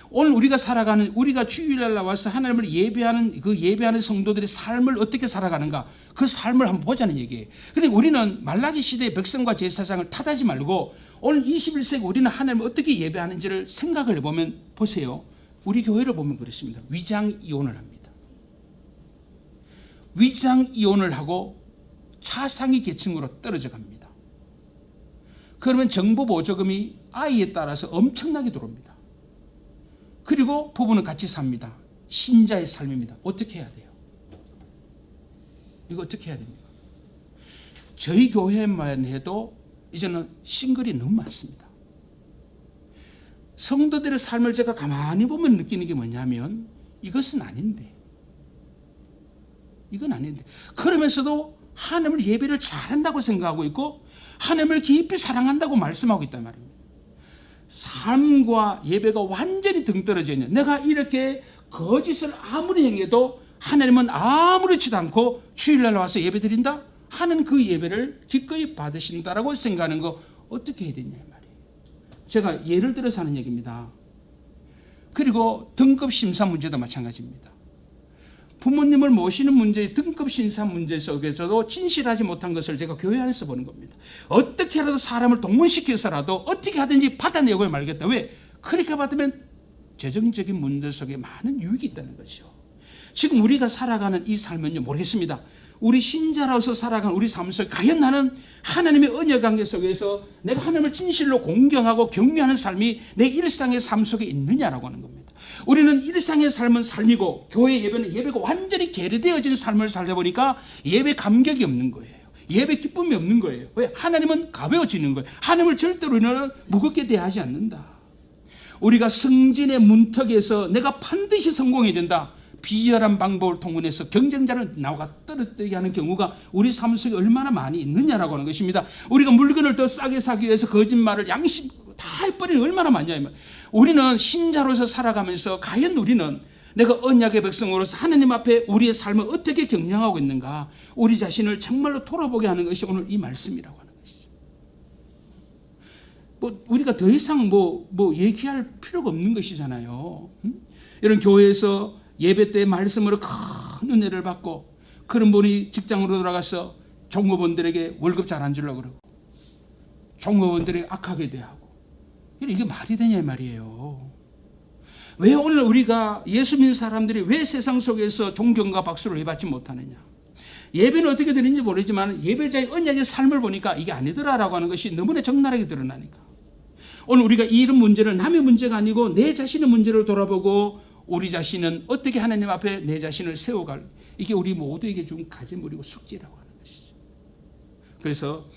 Speaker 1: 오늘 우리가 살아가는, 우리가 주일날 나와서 하나님을 예배하는 그 예배하는 성도들의 삶을 어떻게 살아가는가, 그 삶을 한번 보자는 얘기예요. 그러니까 우리는 말라기 시대의 백성과 제사장을 탓하지 말고 오늘 21세기 우리는 하나님을 어떻게 예배하는지를 생각을 해보면, 보세요. 우리 교회를 보면 그렇습니다. 위장 이혼을 합니다. 위장 이혼을 하고 차상위 계층으로 떨어져 갑니다. 그러면 정부 보조금이 아이에 따라서 엄청나게 들어옵니다. 그리고 부부는 같이 삽니다. 신자의 삶입니다. 어떻게 해야 돼요? 이거 어떻게 해야 됩니까? 저희 교회만 해도 이제는 싱글이 너무 많습니다. 성도들의 삶을 제가 가만히 보면 느끼는 게 뭐냐면, 이것은 아닌데, 이건 아닌데, 그러면서도 하나님을 예배를 잘한다고 생각하고 있고 하나님을 깊이 사랑한다고 말씀하고 있단 말입니다. 삶과 예배가 완전히 등떨어져 있는, 내가 이렇게 거짓을 아무리 행해도 하나님은 아무렇지도 않고 주일날 와서 예배 드린다? 하는 그 예배를 기꺼이 받으신다라고 생각하는 거 어떻게 해야 되냐 말이에요. 제가 예를 들어서 하는 얘기입니다. 그리고 등급 심사 문제도 마찬가지입니다. 부모님을 모시는 문제, 등급 심사 문제 속에서도 진실하지 못한 것을 제가 교회 안에서 보는 겁니다. 어떻게라도 사람을 동문시켜서라도 어떻게 하든지 받아내고 말겠다. 왜? 그렇게 받으면 재정적인 문제 속에 많은 유익이 있다는 거죠. 지금 우리가 살아가는 이 삶은요, 모르겠습니다. 우리 신자로서 살아가는 우리 삶 속에 과연 나는 하나님의 언약 관계 속에서 내가 하나님을 진실로 공경하고 경외하는 삶이 내 일상의 삶 속에 있느냐라고 하는 겁니다. 우리는 일상의 삶은 삶이고 교회 예배는 예배가 완전히 괴리되어진 삶을 살다 보니까 예배 감격이 없는 거예요. 예배 기쁨이 없는 거예요. 왜? 하나님은 가벼워지는 거예요. 하나님을 절대로 우리는 무겁게 대하지 않는다. 우리가 승진의 문턱에서 내가 반드시 성공해야 된다. 비열한 방법을 통해서 경쟁자를 나와 떨어뜨리게 하는 경우가 우리 삶 속에 얼마나 많이 있느냐라고 하는 것입니다. 우리가 물건을 더 싸게 사기 위해서 거짓말을 양심 다 해버리는 얼마나 많냐. 우리는 신자로서 살아가면서 과연 우리는 내가 언약의 백성으로서 하나님 앞에 우리의 삶을 어떻게 경영하고 있는가, 우리 자신을 정말로 돌아보게 하는 것이 오늘 이 말씀이라고 하는 것이죠. 우리가 더 이상 얘기할 필요가 없는 것이잖아요. 이런 교회에서 예배 때 말씀으로 큰 은혜를 받고 그런 분이 직장으로 돌아가서 종업원들에게 월급 잘 안 주려고 그러고 종업원들에게 악하게 대하고, 이게 말이 되냐 이 말이에요. 왜 오늘 우리가 예수 믿는 사람들이 왜 세상 속에서 존경과 박수를 받지 못하느냐. 예배는 어떻게 드리는지 모르지만 예배자의 언약의 삶을 보니까 이게 아니더라라고 하는 것이 너무나 적나라하게 드러나니까 오늘 우리가 이런 문제를 남의 문제가 아니고 내 자신의 문제를 돌아보고 우리 자신은 어떻게 하나님 앞에 내 자신을 세워갈, 이게 우리 모두에게 준 가지물이고 숙제라고 하는 것이죠. 그래서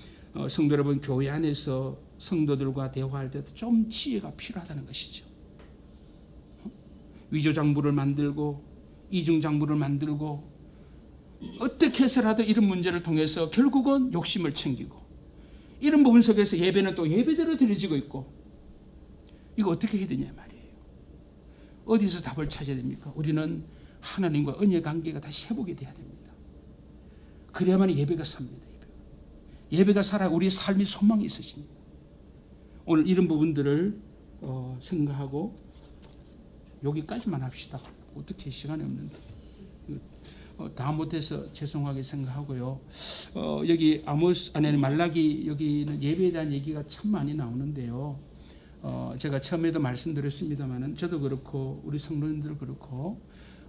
Speaker 1: 성도 여러분, 교회 안에서 성도들과 대화할 때도 좀 지혜가 필요하다는 것이죠. 위조장부를 만들고 이중장부를 만들고 어떻게 해서라도 이런 문제를 통해서 결국은 욕심을 챙기고, 이런 부분 속에서 예배는 또 예배대로 드려지고 있고, 이거 어떻게 해야 되냐 말이에요. 어디서 답을 찾아야 됩니까? 우리는 하나님과 언약 관계가 다시 회복이 돼야 됩니다. 그래야만 예배가 삽니다. 예배가 살아 우리의 삶이 소망이 있으십니다. 오늘 이런 부분들을 생각하고 여기까지만 합시다. 어떻게 시간이 없는데 다 못해서 죄송하게 생각하고요. 여기 아모스 아니 말라기 여기는 예배에 대한 얘기가 참 많이 나오는데요. 제가 처음에도 말씀드렸습니다만은 저도 그렇고 우리 성도님들 그렇고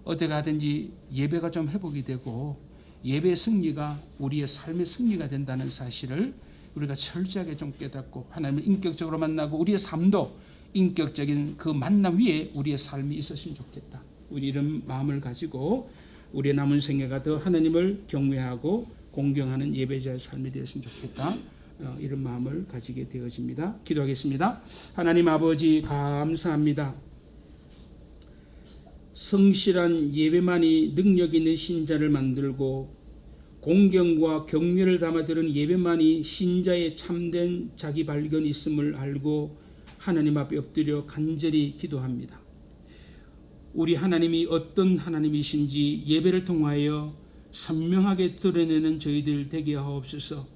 Speaker 1: 어디 가든지 예배가 좀 회복이 되고 예배의 승리가 우리의 삶의 승리가 된다는 사실을 우리가 철저하게 좀 깨닫고 하나님을 인격적으로 만나고 우리의 삶도 인격적인 그 만남 위에 우리의 삶이 있었으면 좋겠다. 우리 이런 마음을 가지고 우리의 남은 생애가 더 하나님을 경외하고 공경하는 예배자의 삶이 되었으면 좋겠다. 이런 마음을 가지게 되어집니다. 기도하겠습니다. 하나님 아버지 감사합니다. 성실한 예배만이 능력 있는 신자를 만들고 공경과 경외를 담아들은 예배만이 신자의 참된 자기 발견이 있음을 알고 하나님 앞에 엎드려 간절히 기도합니다. 우리 하나님이 어떤 하나님이신지 예배를 통하여 선명하게 드러내는 저희들 되게 하옵소서.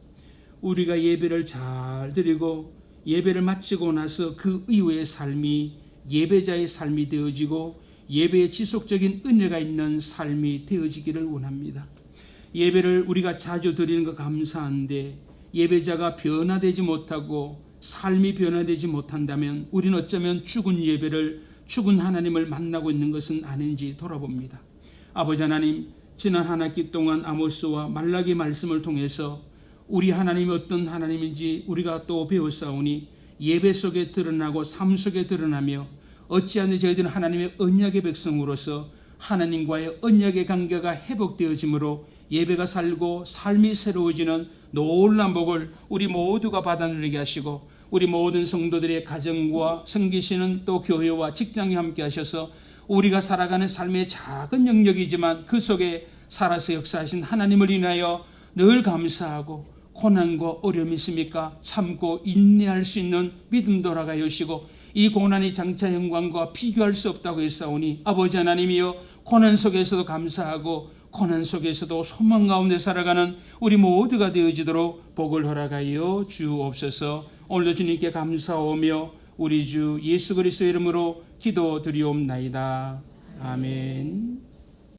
Speaker 1: 우리가 예배를 잘 드리고 예배를 마치고 나서 그 이후의 삶이 예배자의 삶이 되어지고 예배에 지속적인 은혜가 있는 삶이 되어지기를 원합니다. 예배를 우리가 자주 드리는 것 감사한데 예배자가 변화되지 못하고 삶이 변화되지 못한다면 우리는 어쩌면 죽은 예배를 죽은 하나님을 만나고 있는 것은 아닌지 돌아봅니다. 아버지 하나님, 지난 한 학기 동안 아모스와 말라기 말씀을 통해서 우리 하나님이 어떤 하나님인지 우리가 또 배웠사오니 예배 속에 드러나고 삶 속에 드러나며 어찌하여 저희들은 하나님의 언약의 백성으로서 하나님과의 언약의 관계가 회복되어지므로 예배가 살고 삶이 새로워지는 놀라운 복을 우리 모두가 받아 누리게 하시고 우리 모든 성도들의 가정과 섬기시는 또 교회와 직장에 함께 하셔서 우리가 살아가는 삶의 작은 영역이지만 그 속에 살아서 역사하신 하나님을 인하여 늘 감사하고 고난과 어려움이 있습니까? 참고 인내할 수 있는 믿음 돌아가 여시고 이 고난이 장차 영광과 비교할 수 없다고 했사오니 아버지 하나님이여 고난 속에서도 감사하고 고난 속에서도 소망 가운데 살아가는 우리 모두가 되어지도록 복을 허락하여 주옵소서. 오늘도 주님께 감사하며 우리 주 예수 그리스도의 이름으로 기도드리옵나이다. 아멘.